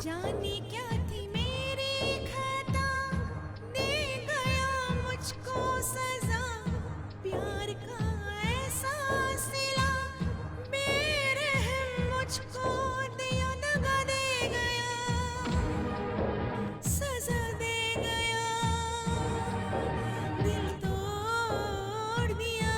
जाने क्या थी मेरी खता, दे गया मुझको सजा। प्यार का ऐसा सिला, बेरहम मुझको दिया, दगा दे गया, सजा दे गया, दिल तोड़ दिया।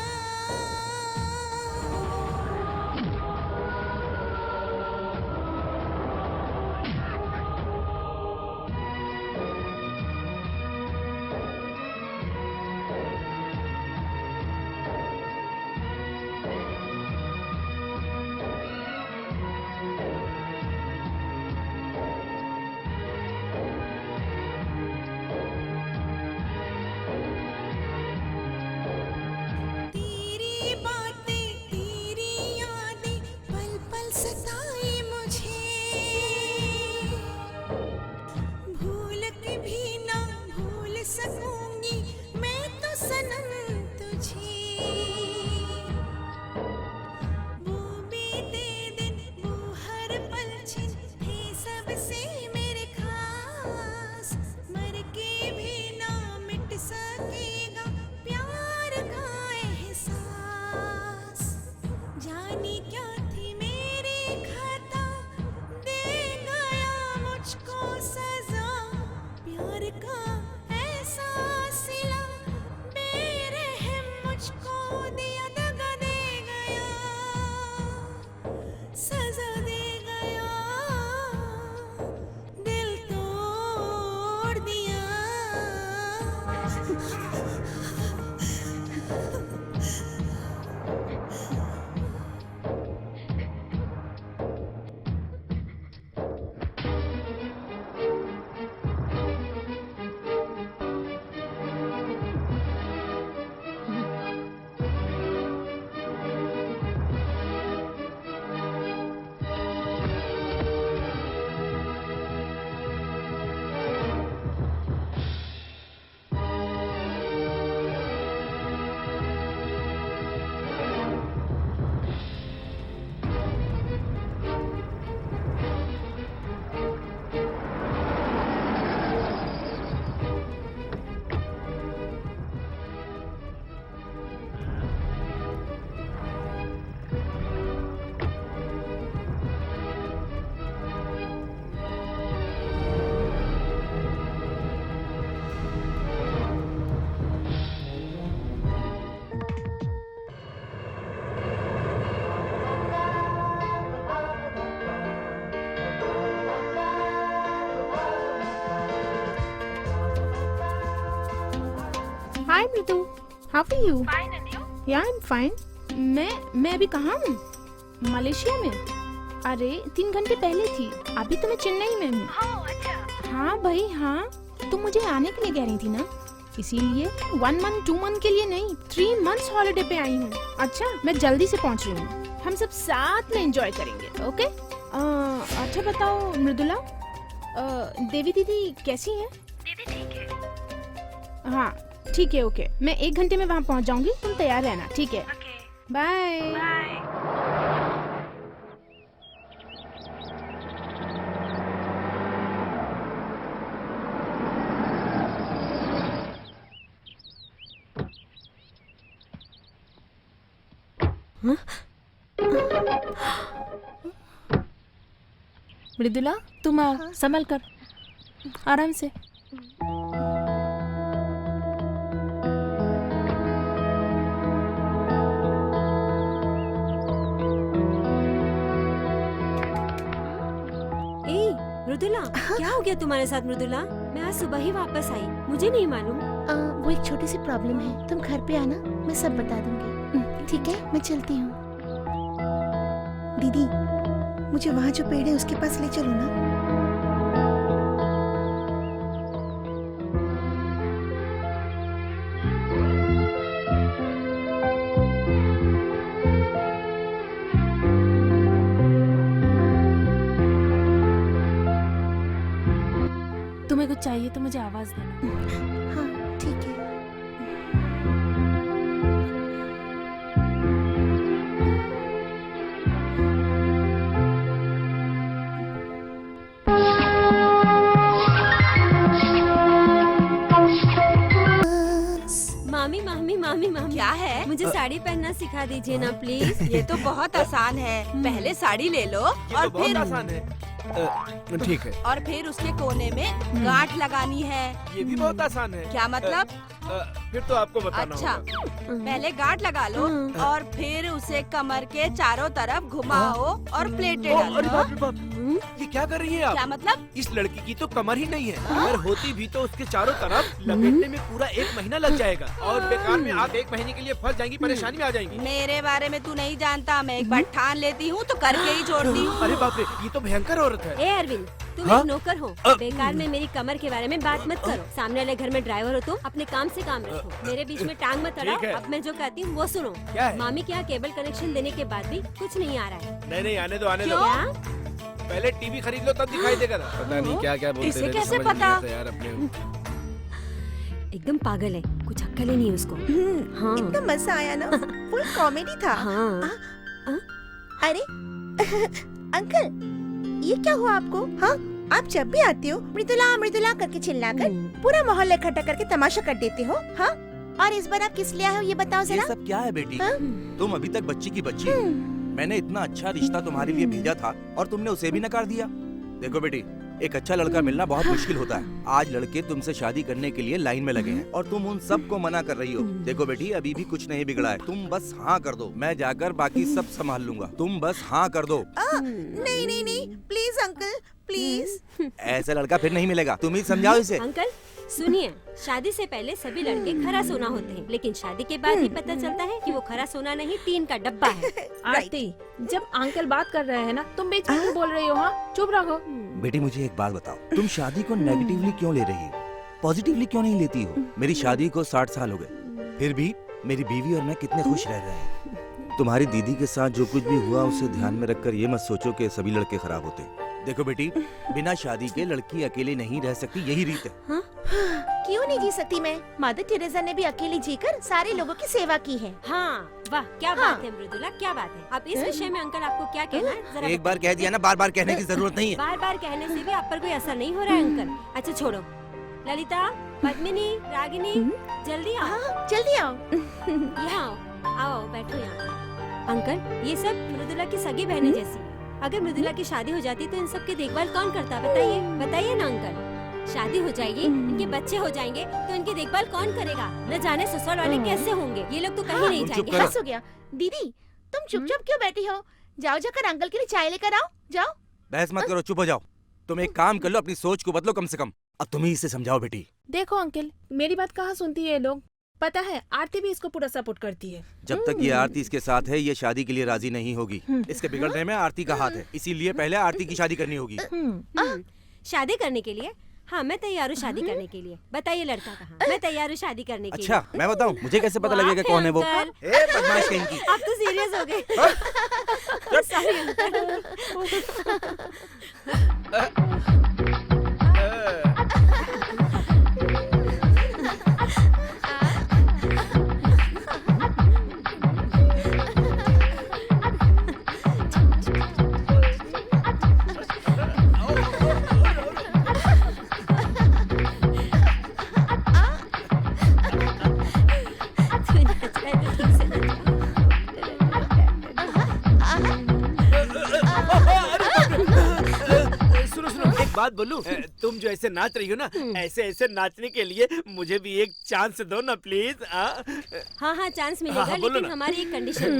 तेरी बातें, तेरी यादें पल पल सताई मुझे। भूल के भी ना भूल सकूंगी मैं तो सनम तुझे। वो बीते दिन, वो हर पल छिन थे सबसे मेरे खास। मर के भी ना मिट सकेगा प्यार का एहसास। जाने क्या थी मेरी खता, दे गया मुझको सजा। प्यार का ऐसा सिला, बेरहम मुझको दिया, दगा दे गया, सजा दे गया, दिल तोड़ दिया। Hi Mridu, how are you? Fine, and you? Yeah, I'm fine. मैं अभी कहाँ हूँ? मलेशिया में। अरे 3 घंटे पहले थी, अभी तो मैं चेन्नई में हूँ। Oh, अच्छा। हाँ भाई हाँ, तुम मुझे आने के लिए कह रही थी ना, इसीलिए 1 मंथ 2 मंथ के लिए नहीं, 3 मंथ्स हॉलिडे पे आई हूँ। अच्छा, मैं जल्दी से पहुँच रही हूँ, हम सब साथ में एंजॉय करेंगे, ओके? अच्छा बताओ मृदुला, देवी दीदी कैसी हैं? दीदी ठीक है। हाँ ठीक है, ओके, मैं 1 घंटे में वहाँ पहुँच जाऊंगी, तुम तैयार रहना, ठीक है? Okay, bye. बाय। मृदुला, तुम आओ, संभल कर, आराम से। मृदुला, क्या हो गया तुम्हारे साथ? मृदुला, मैं आज सुबह ही वापस आई, मुझे नहीं मालूम। वो एक छोटी सी प्रॉब्लम है, तुम घर पे आना, मैं सब बता दूंगी। ठीक है, मैं चलती हूँ। दीदी, मुझे वहाँ जो पेड़ है उसके पास ले चलो ना। तुम्हें कुछ चाहिए तो मुझे आवाज देना। हाँ ठीक है। साड़ी पहनना सिखा दीजिए ना प्लीज। ये तो बहुत आसान है, पहले साड़ी ले लो ये और तो बहुत फिर आसान है। ठीक है, और फिर उसके कोने में गांठ लगानी है। ये भी बहुत आसान है। क्या मतलब? फिर तो आपको बताना अच्छा, होगा। पहले गांठ लगा लो और फिर उसे कमर के चारों तरफ घुमाओ और प्लेटें अरे डालो। बाप रे बाप, ये क्या कर रही है आप? क्या मतलब? इस लड़की की तो कमर ही नहीं है, अगर होती भी तो उसके चारों तरफ लपेटने में पूरा 1 महीना लग जाएगा और बेकार में आप 1 महीने के लिए फंस जाएंगी, परेशानी में आ जाएंगी। मेरे बारे में तू नहीं जानता, मैं एक बार ठान लेती हूँ तो करके ही छोड़ती हूँ। अरे बाप रे, ये तो भयंकर औरत है। ए अरविंद, तुम हाँ? एक नौकर हो, बेकार में मेरी कमर के बारे में बात मत करो। सामने वाले घर में ड्राइवर हो तुम, अपने काम से काम रखो। मेरे बीच में टांग मत अड़ाओ। ठीक है। अब मैं जो कहती हूँ वो सुनो। क्या है? मामी के यहाँ केबल कनेक्शन देने के बाद भी कुछ नहीं आ रहा है। नहीं नहीं, आने दो आने दो। क्या? पहले टीवी खरीद लो तब दिखाई देगा ना। पता नहीं क्या क्या बोलते इसे रहते, कैसे समझ नहीं पता? आता यार अपने। एकदम पागल है, कुछ अक्ल ही नहीं है उसको। हाँ इतना मजा आया ना, फुल कॉमेडी था। हाँ अरे अंकल, ये क्या हुआ आपको? हाँ, आप जब भी आते हो मृदुला मृदुला करके चिल्लाकर पूरा मोहल्ला इकट्ठा करके तमाशा कर देते हो। हाँ, और इस बार आप किस लिए आए हो ये बताओ ये जरा। सब क्या है बेटी? हाँ? तुम अभी तक बच्ची की बच्ची हो। मैंने इतना अच्छा रिश्ता तुम्हारे लिए भेजा था और तुमने उसे भी नकार दिया। देखो बेटी, एक अच्छा लड़का मिलना बहुत मुश्किल होता है। आज लड़के तुमसे शादी करने के लिए लाइन में लगे हैं और तुम उन सबको मना कर रही हो। देखो बेटी, अभी भी कुछ नहीं बिगड़ा है, तुम बस हाँ कर दो, मैं जाकर बाकी सब संभाल लूंगा। तुम बस हाँ कर दो। नहीं नहीं नहीं, प्लीज अंकल प्लीज। ऐसा लड़का फिर नहीं मिलेगा, तुम ही समझाओ इसे। अंकल सुनिए, शादी से पहले सभी लड़के खरा सोना होते हैं, लेकिन शादी के बाद ही पता चलता है कि वो खरा सोना नहीं, टीन का डब्बा है। आरती, जब अंकल बात कर रहे हैं ना, तुम बीच में क्यों बोल रही हो? हाँ, चुप रहो। बेटी मुझे एक बात बताओ, तुम शादी को नेगेटिवली क्यों ले रही हो? पॉजिटिवली क्यों नहीं लेती हो? मेरी शादी को 60 साल हो गए, फिर भी मेरी बीवी और मैं कितने खुश रह रहे हैं। तुम्हारी दीदी के साथ जो कुछ भी हुआ उसे ध्यान में रखकर ये मत सोचो कि सभी लड़के खराब होते हैं। देखो बेटी, बिना शादी के लड़की अकेले नहीं रह सकती, यही रीत है। क्यों नहीं जी सकती मैं? मदर टेरेसा ने भी अकेली जीकर सारे लोगों की सेवा की है। हाँ वाह, क्या बात है मृदुला, क्या बात है। अब इस विषय में अंकल आपको क्या कहना है जरा एक बार कह दिया ना, बार बार कहने की जरूरत नहीं है। बार बार कहने से भी आप पर कोई असर नहीं हो रहा है अंकल। अच्छा छोड़ो, ललिता, पद्मिनी, रागिनी, जल्दी आओ। हाँ, जल्दी आओ। यहाँ आओ बैठो यहाँ। अंकल, ये सब मृदुला की सगी बहनें जैसी है। अगर मृदुला की शादी हो जाती तो इन सब की देखभाल कौन करता? बताइए बताइए ना अंकल। शादी हो जाएगी, इनके बच्चे हो जाएंगे तो इनकी देखभाल कौन करेगा? न जाने ससुराल वाले कैसे होंगे। ये लोग तो कहीं नहीं तुम चुप जाएंगे। करो। बस हो गया। दीदी, तुम चुपचाप क्यों बैठी हो? जाओ जाकर अंकल के लिए चाय लेकर आओ, जाओ। बहस मत करो, चुप हो जाओ। तुम एक काम कर लो, अपनी सोच को बदलो कम से कम। अब तुम ही इसे समझाओ बेटी। देखो अंकल, मेरी बात कहाँ सुनती है ये लोग? पता है, आरती भी इसको पूरा सपोर्ट करती है। जब तक ये आरती इसके साथ है, ये शादी के लिए राजी नहीं होगी। इसके बिगड़ने में आरती का हाथ है, इसीलिए पहले आरती की शादी करनी होगी। शादी करने के लिए? हाँ, मैं तैयार हूँ शादी करने के लिए। बताइए लड़का कहाँ? मैं तैयार हूँ शादी करने के लिए। अच्छा, मैं बताऊं, मुझे कैसे पता लगेगा कौन है वो? अंकल। ए, बदमाश कहीं की। आप तो सीरियस हो गए। Sorry uncle. सुनो सुनो, एक बात बोलूं? तुम जो ऐसे नाच रही हो ना, ऐसे ऐसे नाचने के लिए मुझे भी एक चांस दो ना प्लीज। हाँ हाँ, चांस मिलेगा, हाँ, बोलो लेकिन ना। हमारी एक कंडीशन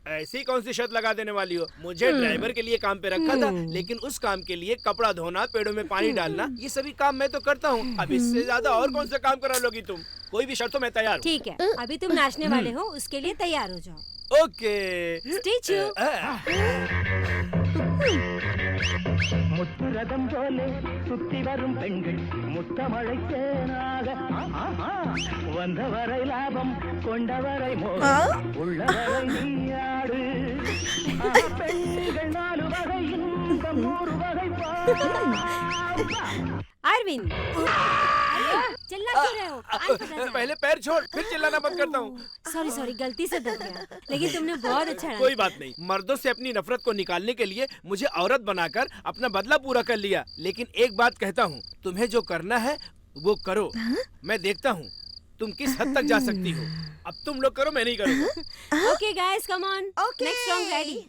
है। ऐसी कौन सी शर्त लगा देने वाली हो? मुझे ड्राइवर के लिए काम पे रखा था, लेकिन उस काम के लिए कपड़ा धोना, पेड़ों में पानी डालना, ये सभी काम मैं तो करता हूँ। अब इससे ज्यादा और कौन सा काम करा लोगी तुम? कोई भी शर्त हो, मैं तैयार हूँ। ठीक है, अभी तुम नाचने वाले हो, उसके लिए तैयार हो जाओ। ओके। Stay tuned. முத்துரதம் போலே சுத்தி வரும் பெண்கள் முத்தமழை தேனாக வந்தவரை லாபம் கொண்டவரை மோகம் உள்ளவரை நீயாடு பெண்கள் 4 வகை இன்பம் 100 வகை अरविंद, चिल्ला क्यों रहे हो? पहले पैर छोड़, फिर चिल्लाना बंद करता हूँ। सॉरी सॉरी, गलती से दब गया, लेकिन तुमने बहुत अच्छा डांस कोई बात नहीं, मर्दों से अपनी नफरत को निकालने के लिए मुझे औरत बनाकर अपना बदला पूरा कर लिया। लेकिन एक बात कहता हूँ, तुम्हें जो करना है वो करो। मैं देखता हूँ तुम किस हद तक जा सकती हो। अब तुम लोग करो, मैं नहीं करूँगा। Okay guys, come on. Okay. Next song ready.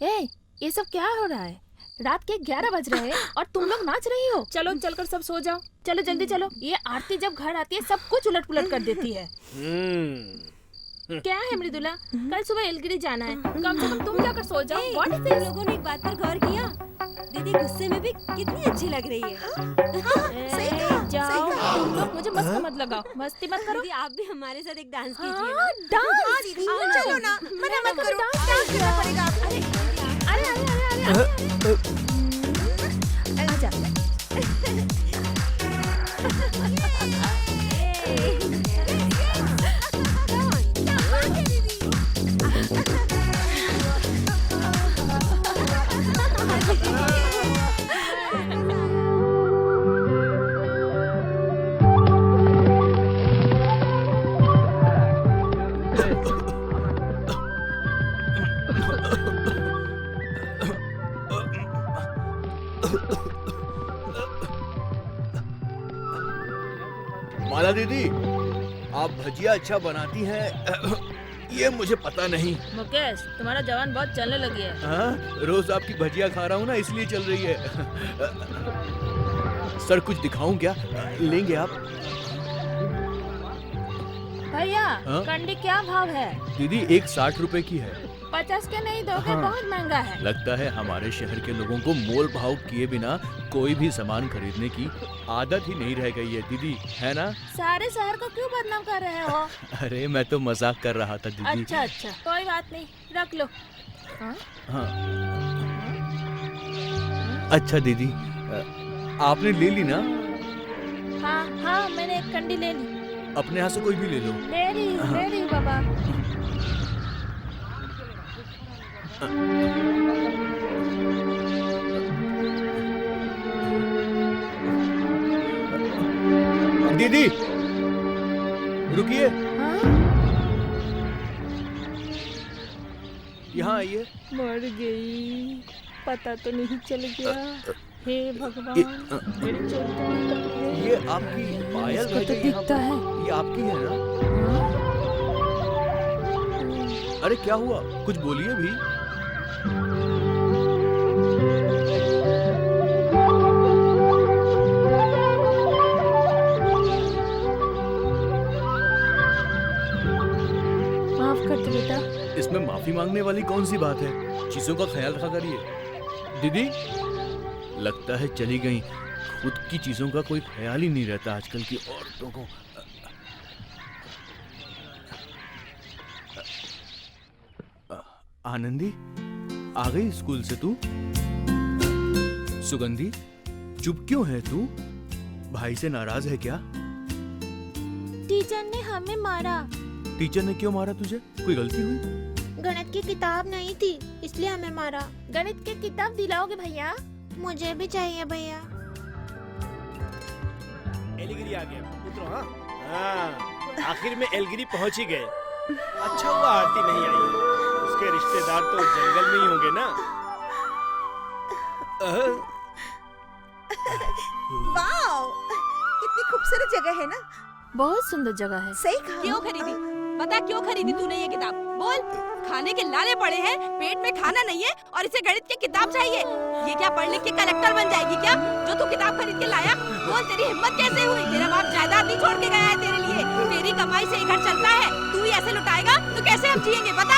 ए, ये सब क्या हो रहा है? रात के 11 बज रहे हैं और तुम लोग नाच रही हो। चलो चलकर सब सो जाओ। चलो जल्दी चलो। ये आरती जब घर आती है सब कुछ उलट पुलट कर देती है। क्या है मृदुला, कल सुबह एलगिरी जाना है, कम से कम तुम जाकर सो जाओ। व्हाट इज तुम दिस? लोगों ने एक बात पर गौर किया? दीदी गुस्से में भी कितनी अच्छी लग रही है। जाओ तुम लोग, मुझे मस्त मत लगाओ, मस्ती मत करो। दीदी आप भी हमारे साथ एक डांस कीजिए हाँ, ना। डांस। दीदी आओ चलो ना, मना मत करो, डांस डांस करना पड़ेगा आपको। अरे अरे अरे अरे आजा। माला दीदी, आप भजिया अच्छा बनाती हैं। ये मुझे पता नहीं। मुकेश, तुम्हारा जवान बहुत चलने लगी है। हाँ, रोज आपकी भजिया खा रहा हूँ ना, इसलिए चल रही है। सर कुछ दिखाऊं क्या? लेंगे आप? भैया, हाँ? कंडी क्या भाव है? दीदी एक 60 रुपए की है। 50 के नहीं दोगे? हाँ। बहुत महंगा है। लगता है हमारे शहर के लोगों को मोल भाव किए बिना कोई भी सामान खरीदने की आदत ही नहीं रह गई है दीदी, है ना? सारे शहर को क्यों बदनाम कर रहे हो? अरे मैं तो मजाक कर रहा था दीदी। अच्छा अच्छा, कोई बात नहीं, रख लो। हाँ? हाँ। अच्छा दीदी, आपने ले ली ना? हाँ हाँ, मैंने एक कंडी ले ली। अपने यहाँ से कोई भी ले लो। ले रही हूँ बाबा। दीदी रुकिए, हाँ? यहाँ आइए। मर गई, पता तो नहीं चल गया। हे भगवान, मेरी चोट तो नहीं पकड़ी है। ये आपकी पायल इसको रह तो गई यहाँ दिखता पर। है। ये आपकी है ना? अरे क्या हुआ, कुछ बोलिए भी। माफ कर दो बेटा। इसमें माफी मांगने वाली कौन सी बात है? चीजों का ख्याल रखा करिए। दीदी लगता है चली गई। खुद की चीजों का कोई ख्याल ही नहीं रहता आजकल की औरतों को। आनंदी आ गई स्कूल से तू? सुगंधी चुप क्यों है तू? भाई से नाराज है क्या? टीचर ने हमें मारा। टीचर ने क्यों मारा तुझे? कोई गलती हुई? गणित की किताब नहीं थी, इसलिए हमें मारा। गणित की किताब दिलाओगे भैया? मुझे भी चाहिए भैया। एलगिरी आ गया, उतरो। हाँ हाँ, आखिर में एलगिरी पहुंच ही गए। अच्छा हुआ आरती नहीं आई, उसके रिश्तेदार तो जंगल में ही होंगे ना। वाओ, कितनी खूबसूरत जगह है ना। बहुत सुंदर जगह है। सही कहा। क्यों खरीदी? बता क्यों खरीदी तूने ये किताब? बोल। खाने के लाले पड़े हैं, पेट में खाना नहीं है और इसे गणित की किताब चाहिए। ये क्या पढ़ लिख के कलेक्टर बन जाएगी क्या, जो तू किताब खरीद के लाया? बोल, तेरी हिम्मत कैसे हुई? तेरा बाप जायदाद नहीं छोड़ के गया है तेरे लिए। तेरी कमाई से ही घर चलता है, तू ही ऐसे लुटाएगा तो कैसे हम जिएंगे? बता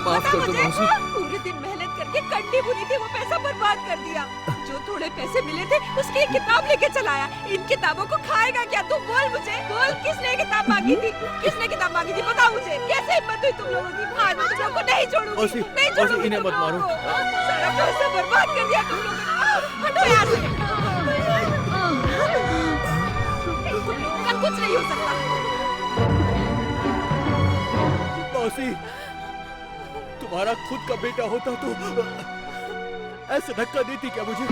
माफ कर दो मौसी। पूरे दिन मेहनत करके कंडी बुनी थी, वो पैसा बर्बाद कर दिया। जो थोड़े पैसे मिले थे उसकी एक किताब लेके चलाया। इन किताबों को खाएगा क्या तू? बोल मुझे, बोल किसने किताब मांगी थी? किसने किताब मांगी थी? बता मुझे। कैसे हिम्मत हुई तुम लोगों की? आज मैं तुम लोगों को नहीं छोड़ूंगी, मौसी, नहीं मौसी, छोड़ूंगी इन्हें तुम मत मारो। लोगों को। सारा पैसा बर्बाद कर दिया तुम लोगों ने। हटो यहाँ से। तुम लोगों का कुछ नहीं हो सकता। मौसी, तुम्हारा खुद का बेटा होता तो ऐसे धक्का देती क्या मुझे?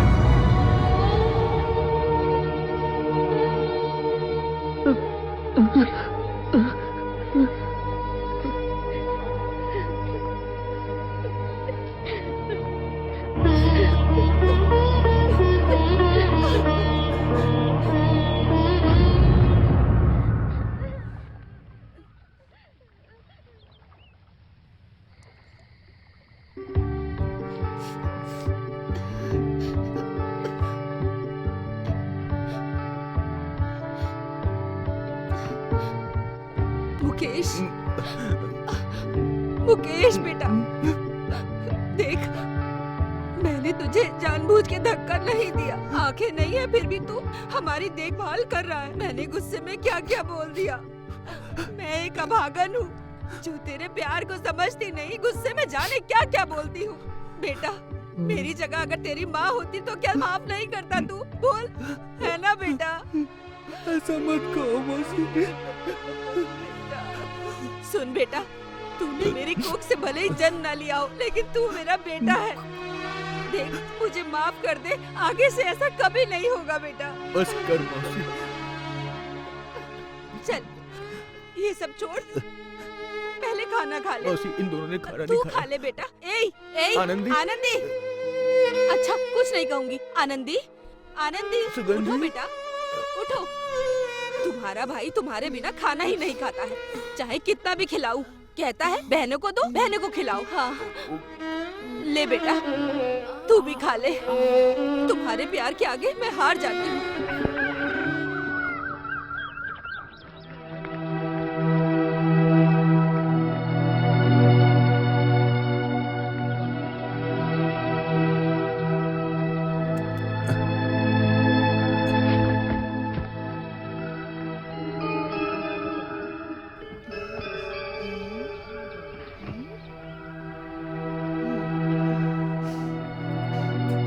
मुकेश, मुकेश बेटा, देख मैंने तुझे जानबूझ के धक्का नहीं दिया। आंखें नहीं है फिर भी तू हमारी देखभाल कर रहा है। मैंने गुस्से में क्या क्या बोल दिया। मैं एक अभागन हूँ जो तेरे प्यार को समझती नहीं, गुस्से में जाने क्या क्या बोलती हूँ। बेटा मेरी जगह अगर तेरी माँ होती तो क्या माफ नहीं करता तू? बोल, है ना बेटा? ऐसा मत कहो मौसी। सुन बेटा, तूने मेरी कोख से भले ही जन्म न लिया हो, लेकिन तू मेरा बेटा है। देख मुझे माफ कर दे, आगे से ऐसा कभी नहीं होगा बेटा। बस कर मौसी। चल ये सब छोड़, पहले खाना खा ले। मौसी इन दोनों ने खाना तू नहीं खा खाया। ले बेटा। ए आनंदी। आनंदी, अच्छा कुछ नहीं कहूँगी। आनंदी, आनंदी सुगंधी। उठो बेटा, उठो। तुम्हारा भाई तुम्हारे बिना खाना ही नहीं खाता है, चाहे कितना भी खिलाऊं। कहता है बहनों को दो, बहनों को खिलाओ। हाँ ले बेटा, तू भी खा ले। तुम्हारे प्यार के आगे मैं हार जाती हूँ।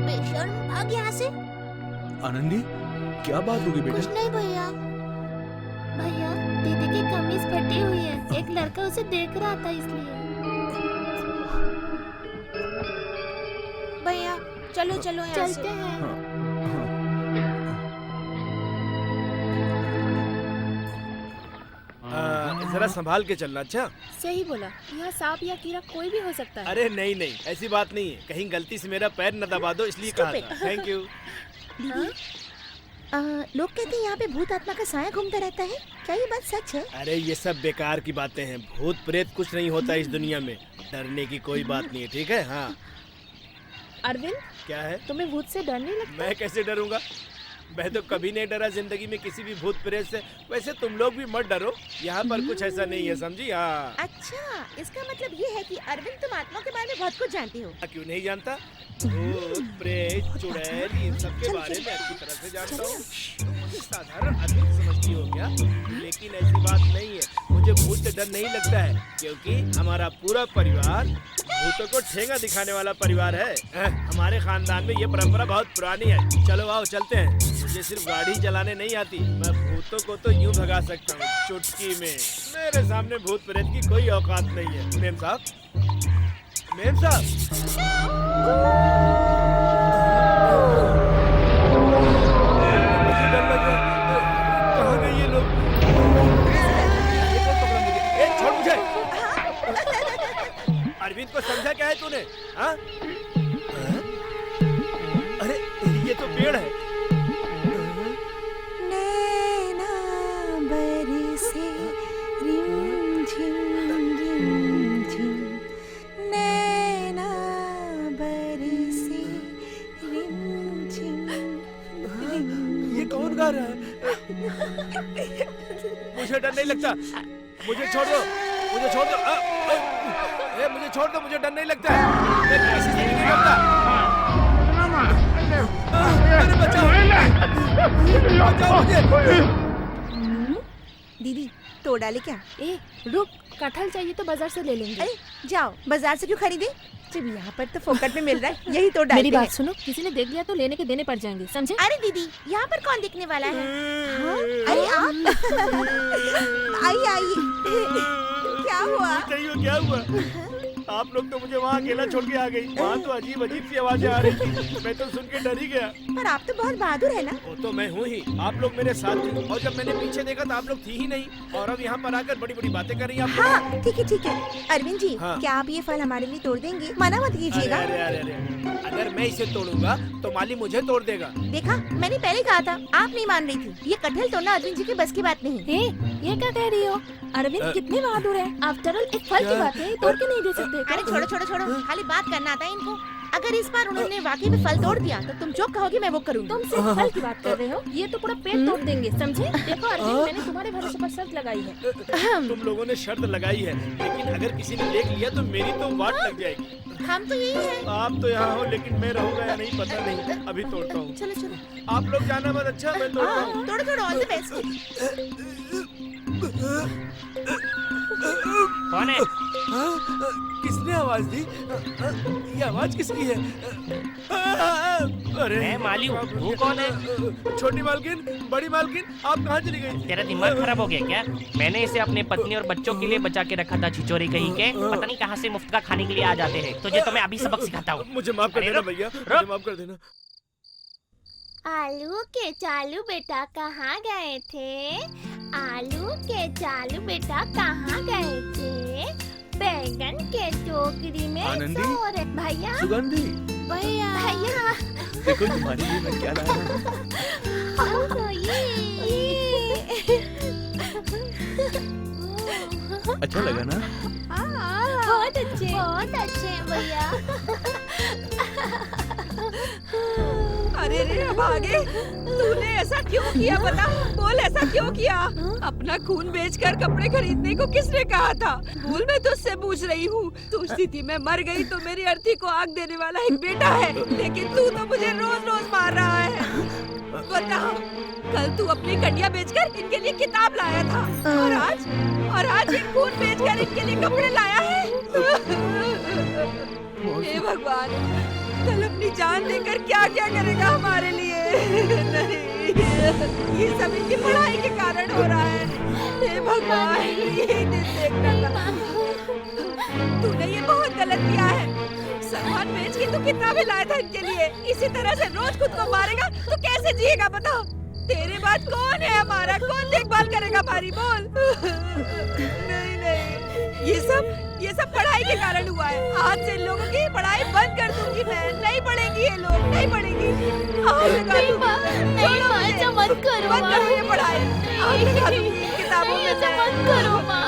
बेशर्म, भाग यहाँ से। आनंदी क्या बात होगी बेटा? कुछ नहीं भैया। भैया दीदी की कमीज फटी हुई है, एक लड़का उसे देख रहा था इसलिए। भैया चलो चलो यहाँ से। चलते हैं। जरा संभाल के चलना। अच्छा सही बोला, यहाँ सांप या कीड़ा कोई भी हो सकता है। अरे नहीं नहीं, ऐसी बात नहीं है। कहीं गलती से मेरा पैर न दबा दो, इसलिए कहा था। Thank you. दीदी, लोग कहते हैं यहाँ पे भूत आत्मा का साया घूमता रहता है, क्या ये बात सच है? अरे ये सब बेकार की बातें हैं। भूत प्रेत कुछ नहीं होता इस दुनिया में, डरने की कोई बात नहीं है। ठीक है? हाँ अरविंद, क्या है? तुम्हें भूत से डर नहीं लगता? मैं कैसे डरूंगा? मैं तो कभी नहीं डरा जिंदगी में किसी भी भूत प्रेत से। वैसे तुम लोग भी मत डरो, यहाँ पर कुछ ऐसा नहीं है, समझी? हाँ। अच्छा, इसका मतलब ये है कि अरविंद तुम आत्मा के बारे में बहुत कुछ जानती हो। क्यों नहीं जानता? भूत प्रेत चुड़ैल इन सब के बारे में अच्छी तरह से जानता हूँ। तुम मुझे साधारण आदमी समझती हो क्या? लेकिन ऐसी बात नहीं है। मुझे भूत से डर नहीं लगता है, क्योंकि हमारा पूरा परिवार भूतों को ठेंगा दिखाने वाला परिवार है। हमारे खानदान में ये परंपरा बहुत पुरानी है। चलो आओ चलते हैं। मुझे सिर्फ गाड़ी चलाने नहीं आती, मैं भूतों को तो यूं भगा सकता हूँ चुटकी में। मेरे सामने भूत प्रेत की कोई औकात नहीं है। मेम साहब, मेम साहब, मुझे डर लग रहा है। कहाँ गए ये लोग? ये कौन पकड़ा मुझे? ए, छोड़ मुझे। अरविंद को समझा क्या है तूने? हाँ? अरे ये तो पेड़ है। नैना बरसे रिम झिम रिम झिम, नैना बरसे रिम झिम रिम। ये कौन गा रहा है? मुझे डर नहीं लगता, मुझे छोड़ दो, मुझे छोड़ दो। मुझे छोड़ दो, मुझे डर नहीं लगता है। मैं किसी से नहीं डरता। अरे बचाओ, बचाओ मुझे। दीदी तोड़ डाले क्या? ए रुक, कटहल चाहिए तो बाजार से ले लेंगे। अरे जाओ, बाजार से क्यों खरीदे? जब यहाँ पर तो फोकट में मिल रहा है, यही तोड़ डालते मेरी बात हैं। सुनो, किसी ने देख लिया तो लेने के देने पड़ जाएंगे, समझे? अरे दीदी, यहाँ पर कौन देखने वाला है? हाँ? अरे आप आइए आइए। क्या हुआ? बताइए क्या हुआ? आप लोग तो मुझे वहाँ अकेला छोड़ के आ गई। वहाँ तो अजीब अजीब सी आवाजें आ रही थी, मैं तो सुन के डर ही गया। पर आप तो बहुत बहादुर है ना? वो तो मैं हूँ ही, आप लोग मेरे साथ थे, और जब मैंने पीछे देखा तो आप लोग थी ही नहीं, और अब यहाँ पर आकर बड़ी बड़ी बातें कर रही हैं आप लोग। हाँ ठीक है ठीक है। अरविंद जी, हाँ। क्या आप ये फल हमारे लिए तोड़ देंगे? मना मत कीजिएगा। अरे अरे अरे अरे, अगर मैं इसे तोड़ूंगा तो माली मुझे तोड़ देगा। देखा, मैंने पहले कहा था, आप नहीं मान रही थी। ये कटहल तोड़ना अरविंद जी के बस की बात नहीं। ए, ये क्या कह रही हो? अरविंद कितने बहादुर है। आफ्टर ऑल एक फल की बात है, तोड़ के नहीं दे सकते। अरे छोड़ो छोड़ो छोड़ो, खाली बात करना आता है इनको। अगर इस बार उन्होंने वाकई में फल तोड़ दिया तो तुम जो कहोगी मैं वो करूँगी। तुम सिर्फ फल की बात कर रहे हो, ये तो पूरा पेड़ तोड़ देंगे, समझे? देखो अर्जुन, मैंने तुम्हारे भरोसे पर शर्त लगाई है। तुम लोगों ने शर्त लगाई है, लेकिन अगर किसी ने देख लिया तो मेरी तो वाट लग जाएगी। हम तो यही है। आप तो यहाँ हो, लेकिन मैं रहूंगा या नहीं पता नहीं। अभी तोड़ता हूँ। चलो चलो। आप लोग जाना मत। अच्छा, मैं तोड़ता हूँ। तोड़ो तोड़ो, ऑल द बेस्ट। कौन है? किसने आवाज दी? ये आवाज किसकी है? अरे मैं माली हूँ। तू कौन है? छोटी मालकिन, बड़ी मालकिन, आप कहाँ चली गई? तेरा दिमाग खराब हो गया क्या? मैंने इसे अपने पत्नी और बच्चों के लिए बचा के रखा था, छिचोरी कहीं के। पता नहीं कहाँ से मुफ्त का खाने के लिए आ जाते हैं। तुझे तो मैं अभी सबक सिखाता हूँ। मुझे माफ कर देना भैया, मुझे माफ कर देना। आलू के चालू बेटा कहाँ गए थे? आलू के चालू बेटा कहाँ गए थे? बैंगन के टोकरी में आनंदी? सो रहे भैया। सुगंधी, भैया भैया देखो तुम्हारे लिए मैं क्या लाया हूँ। आओ, ये अच्छा लगा ना? बहुत अच्छे भैया। अरे रे अब आगे तूने ऐसा क्यों किया? बता, बोल ऐसा क्यों किया? अपना खून बेचकर कपड़े खरीदने को किसने कहा था? बोल, मैं तुझसे पूछ रही हूँ। तू स्थिति में मर गई तो मेरी अर्थी को आग देने वाला एक बेटा है, लेकिन तू तो मुझे रोज रोज मार रहा है। बता, कल तू अपनी कन्या बेचकर इनके लिए किताब लाया था, और आज ये खून बेचकर इनके लिए कपड़े लाया है। हे भगवान, कल अपनी जान देकर क्या क्या करेगा हमारे लिए? नहीं, ये सब इनकी पढ़ाई के कारण हो रहा है। हे भगवान, ये दिन देखना था। तूने ये बहुत गलत किया है। सामान बेच के तू किताबें लाया था इनके लिए। इसी तरह से रोज खुद को मारेगा तो कैसे जिएगा? बता, तेरे बाद कौन है हमारा? कौन देखभाल करेगा हमारी? बोल। नहीं नहीं, ये सब पढ़ाई के कारण हुआ है। आज से इन लोगों की पढ़ाई बंद कर दूंगी मैं। नहीं पढ़ेंगी ये लोग, नहीं पढ़ेंगी। आग लगा दूंगी। छोड़ो मुझे। ऐसा मत करो बंद करो ये पढ़ाई। आग लगा दूंगी इन किताबों में। ऐसा मत करो माँ।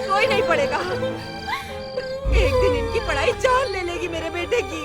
कोई नहीं पढ़ेगा। एक दिन इनकी पढ़ाई जान ले लेगी मेरे बेटे की।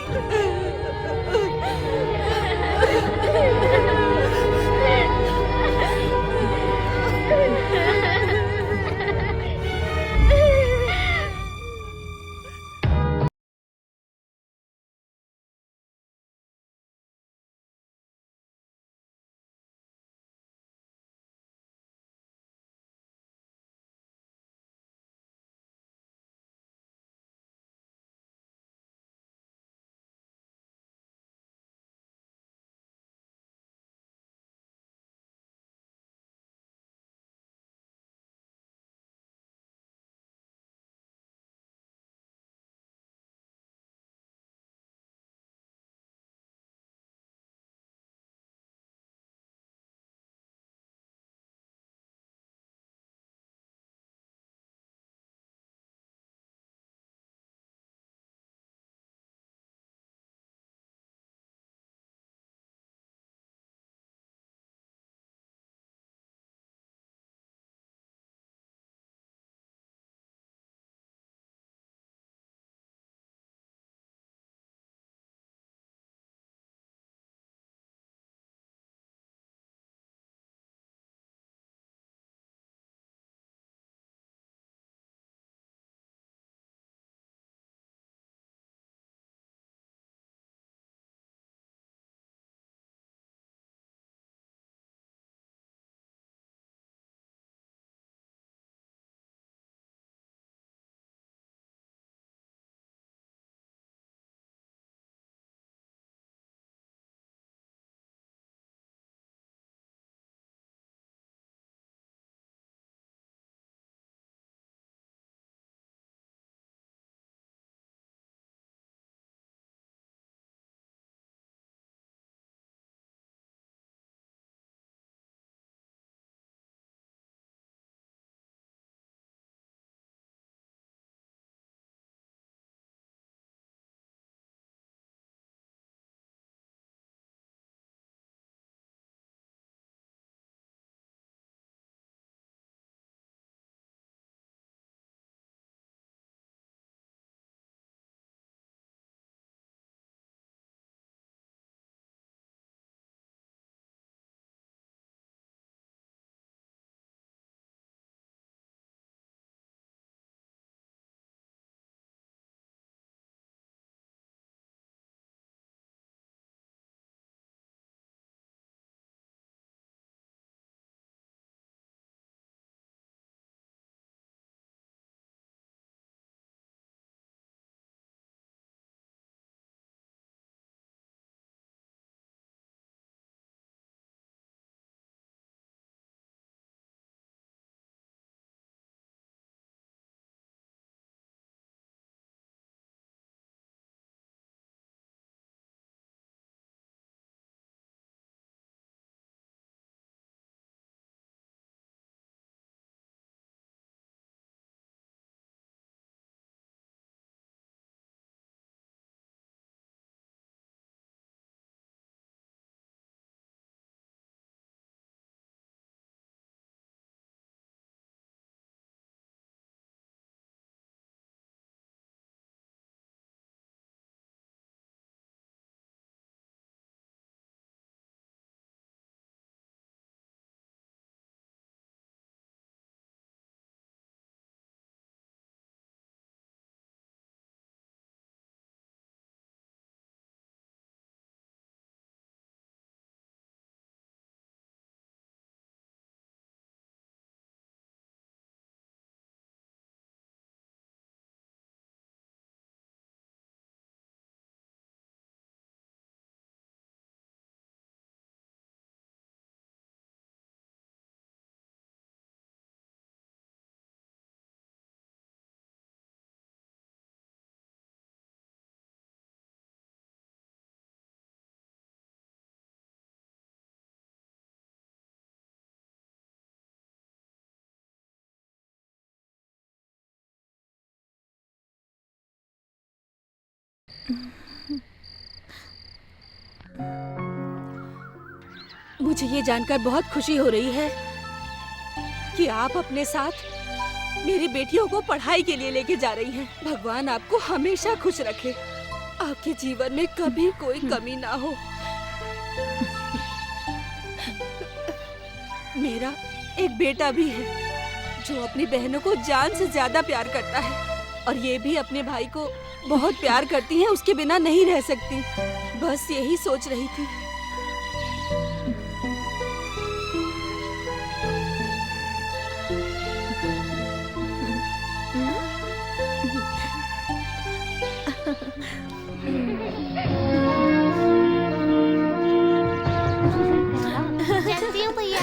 मुझे ये जानकर बहुत खुशी हो रही है कि आप अपने साथ मेरी बेटियों को पढ़ाई के लिए लेके जा रही हैं। भगवान आपको हमेशा खुश रखे, आपके जीवन में कभी कोई कमी ना हो। मेरा एक बेटा भी है जो अपनी बहनों को जान से ज्यादा प्यार करता है, और ये भी अपने भाई को बहुत प्यार करती है, उसके बिना नहीं रह सकती। बस यही सोच रही थी। जानती हूँ भैया।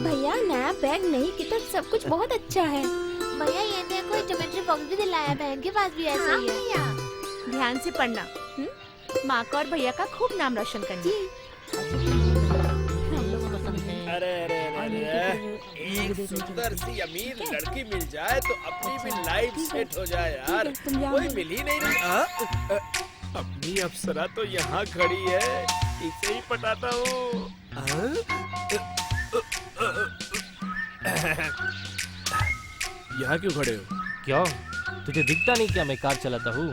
भैया नया बैग नहीं कि तो सब कुछ बहुत अच्छा है। भैया ये देखो ज्योमेट्री बॉक्स भी दिलाया, बहन के पास भी ऐसा ही है। ध्यान से पढ़ना। माँ का और भैया का खूब नाम रोशन करना। अरे अरे अरे अरे, एक सुंदर सी अमीर लड़की मिल जाए तो अपनी भी लाइफ सेट हो जाए यार। कोई मिल ही नहीं रही। अपनी अप्सरा तो यहाँ खड़ी है, इसे ही पटाता हूँ। यहाँ क्यों खड़े हो? क्यों, तुझे दिखता नहीं क्या मैं कार चलाता हूँ?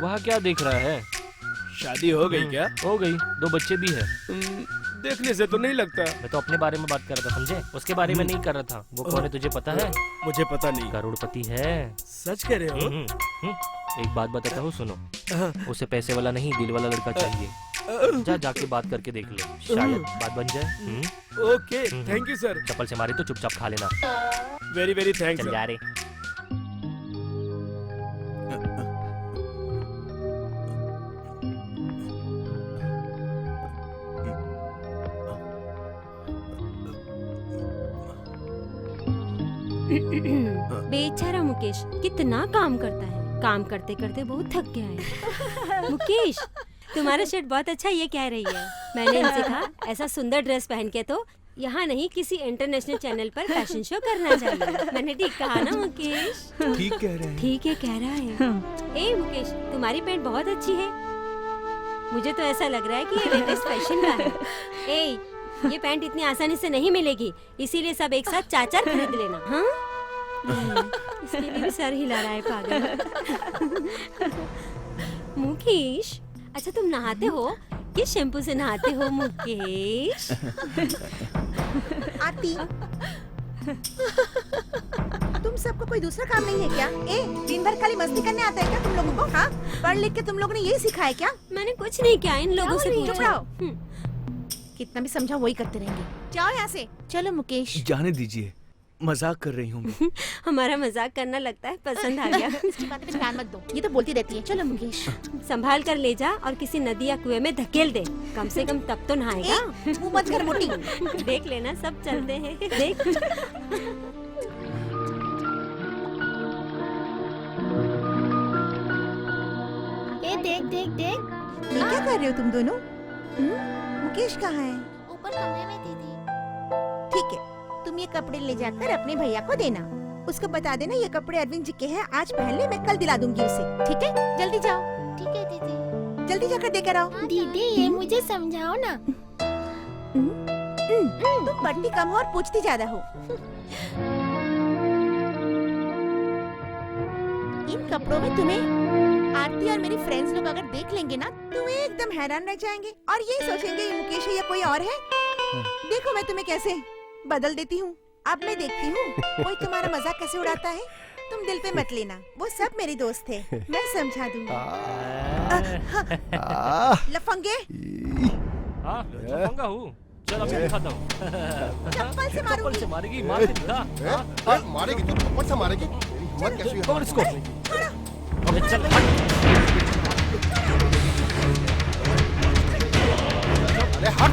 वहाँ क्या देख रहा है? शादी हो गई क्या? हो गई, 2 बच्चे भी है। देखने से तो नहीं लगता। मैं तो अपने बारे में बात कर रहा था, समझे? उसके बारे में नहीं कर रहा था। वो कौन है तुझे पता है? मुझे पता नहीं। करोड़पति है। सच कह रहे हो? एक बात बताता हूँ, सुनो। उसे पैसे वाला नहीं, दिल वाला लड़का चाहिए। जाके बात करके देख ले, शायद बात बन जाए। Okay, thank you sir. चप्पल से मारे तो चुपचाप खा लेना। Very very thanks. चल जा रे। बेचारा मुकेश कितना काम करता है, काम करते करते बहुत थक गया है। मुकेश, तुम्हारा शर्ट बहुत अच्छा, ये कह रही है। मैंने इनसे कहा ऐसा सुंदर ड्रेस पहन के तो यहाँ नहीं किसी इंटरनेशनल चैनल पर फैशन शो करना चाहिए। मैंने ठीक कहा ना मुकेश? ठीक कह रहे हैं। ठीक है, कह रहा है। ए मुकेश, तुम्हारी पैंट बहुत अच्छी है। मुझे तो ऐसा लग रहा है कि ये लेटेस्ट फैशन का है। ए, ये पैंट इतनी आसानी से नहीं मिलेगी, इसीलिए सब एक साथ 4-4 खरीद लेना। हाँ? इसके लिए भी सर हिला रहा है पागल। मुकेश, अच्छा तुम नहाते हो? किस शैम्पू से नहाते हो मुकेश? आती। तुम सबको कोई दूसरा काम नहीं है क्या? ए, दिन भर खाली मस्ती करने आता है क्या तुम लोगों को? हाँ? पढ़ लिख के तुम लोगों ने यही सिखाया है क्या? मैंने कुछ नहीं किया, इन लोगों से चुप रहो। पूछो। कितना भी समझा वही करते रहेंगे। जाओ यहाँ से। चलो मुकेश। जाने दीजिए, मजाक कर रही हूँ मैं। हमारा मजाक करना लगता है पसंद आ गया। इसकी बातें पे ध्यान मत दो, ये तो बोलती रहती है। चलो मुकेश। संभाल कर ले जा और किसी नदी या कुएं में धकेल दे, कम से कम तब तो नहाएगा। मुंह मत कर मोटी। देख लेना, सब चलते हैं। देख। ए देख देख देख। ये क्या कर रहे हो तुम दोनों? मुकेश कहाँ है? ऊपर कमरे में दीदी। ठीक है, तुम ये कपड़े ले जाकर अपने भैया को देना। उसको बता देना ये कपड़े अरविंद जी के हैं, आज पहन ले, मैं कल दिला दूंगी उसे। ठीक है, जल्दी जाओ। ठीक है दीदी। जल्दी जाकर देकर आओ। दीदी ये मुझे समझाओ ना। तुम पढ़ती कम हो और पूछती ज्यादा हो। इन कपड़ों में तुम्हें आरती और मेरी फ्रेंड्स लोग अगर देख लेंगे ना तो वे एकदम हैरान रह जाएंगे और यही सोचेंगे ये मुकेश है या कोई और है। देखो मैं तुम्हें कैसे बदल देती हूँ। अब मैं देखती हूँ कोई तुम्हारा मजाक कैसे उड़ाता है। तुम दिल पे मत लेना, वो सब मेरे दोस्त थे, मैं समझा दूंगी। लफंगे। हाँ, लफंगा हूँ। चल अभी दिखाता हूँ। चप्पल से मारूंगी। चप्पल से मारेगी, मार के दिखा। मारेगी तो थप्पड़ से मारेगी। हिम्मत कैसी है? पकड़ इसको। अबे चल अरे हट।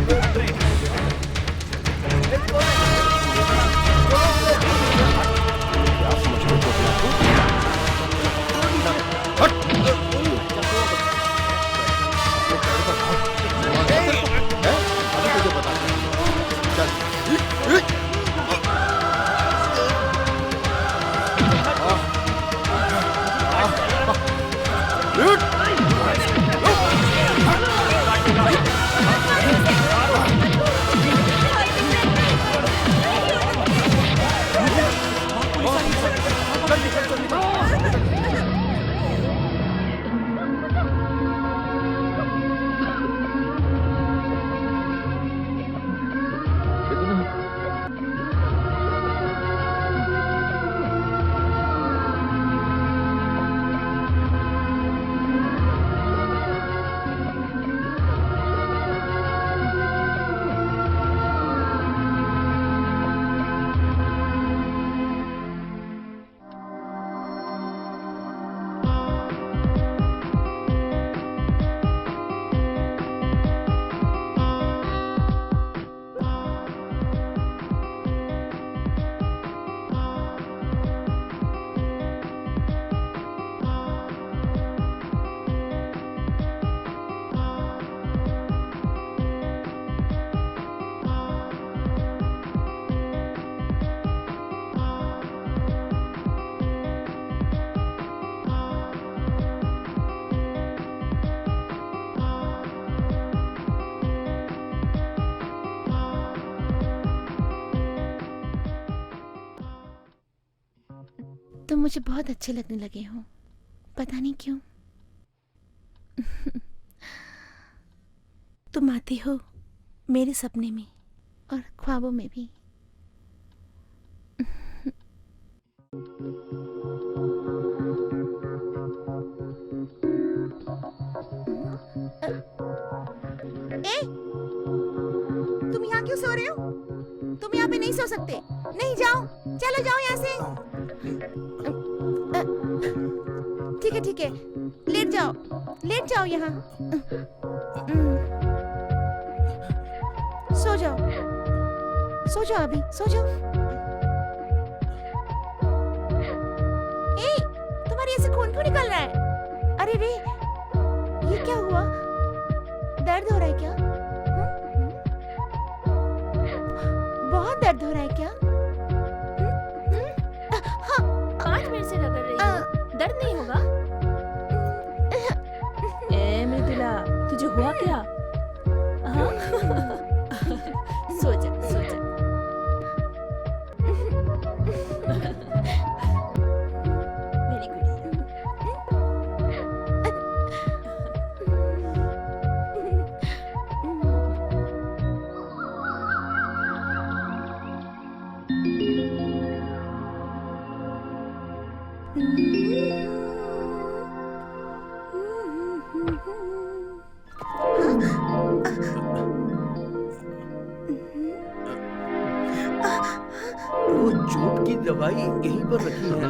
तुम मुझे बहुत अच्छे लगने लगे हो, पता नहीं क्यों। तुम आती हो मेरे सपने में और ख्वाबों में भी। ए, तुम यहाँ क्यों सो रहे हो? तुम यहाँ पे नहीं सो सकते। नहीं, जाओ, चलो जाओ यहाँ से। ठीक है, लेट जाओ यहाँ। सो जाओ अभी, सो जाओ। ए, तुम्हारे ऐसे खून क्यों निकल रहा है? अरे रे, ये क्या हुआ? दर्द हो रहा है क्या? बहुत दर्द हो रहा है क्या? 5 मिनट से रगड़ रही हो, दर्द नहीं होगा? ए मृदुला, तुझे हुआ क्या? हाँ? सो जा। Very good. वो चोट की दवाई यहीं पर रखी है ना,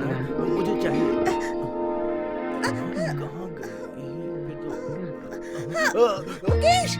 मुझे चाहिए। कहाँ गई? ये तो मुकेश!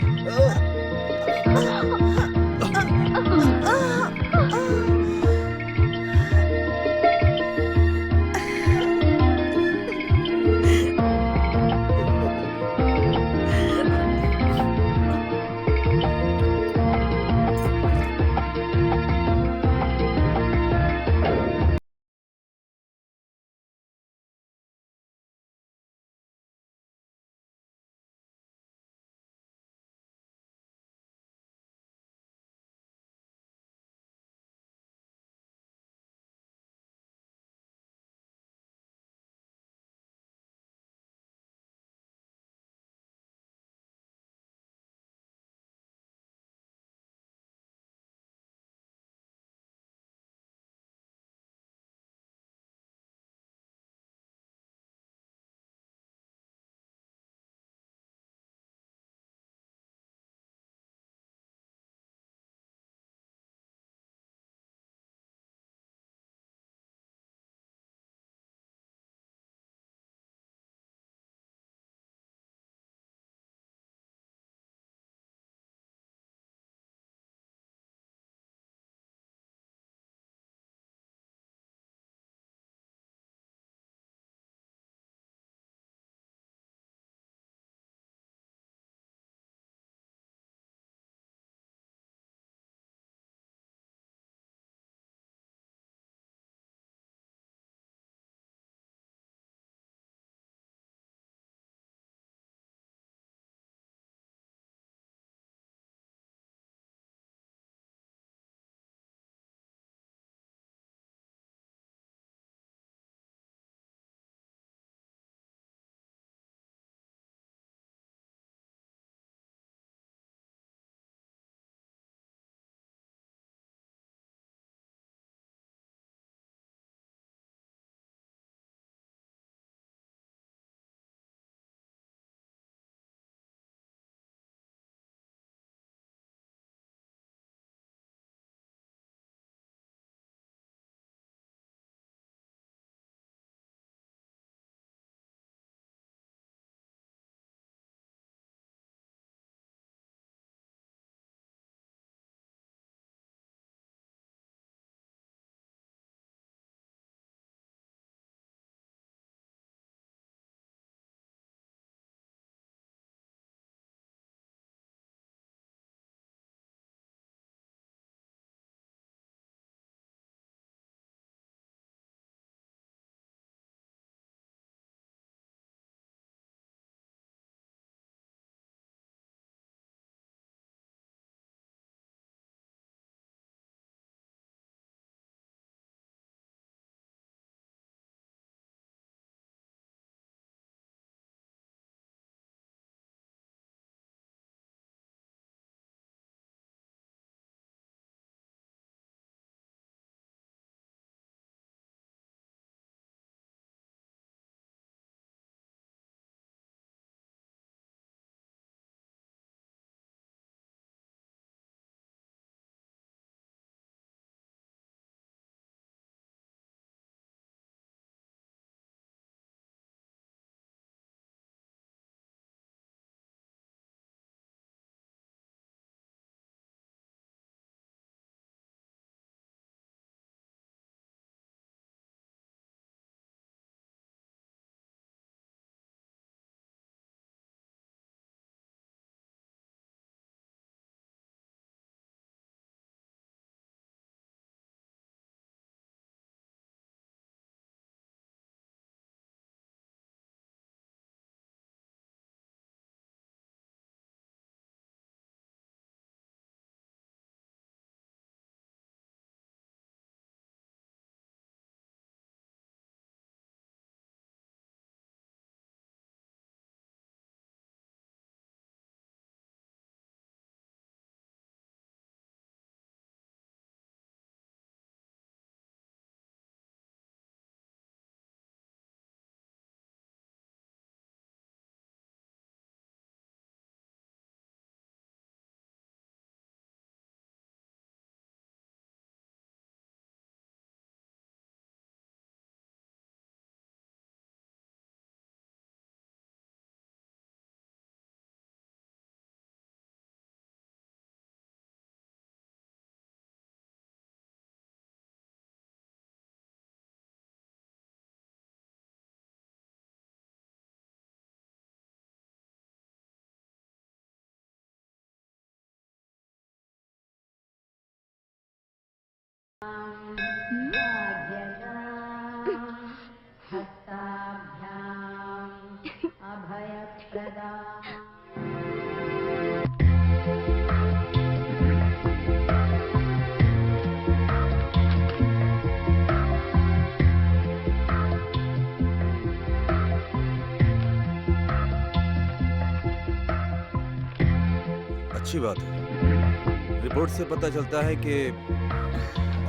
अच्छी बात है। रिपोर्ट से पता चलता है कि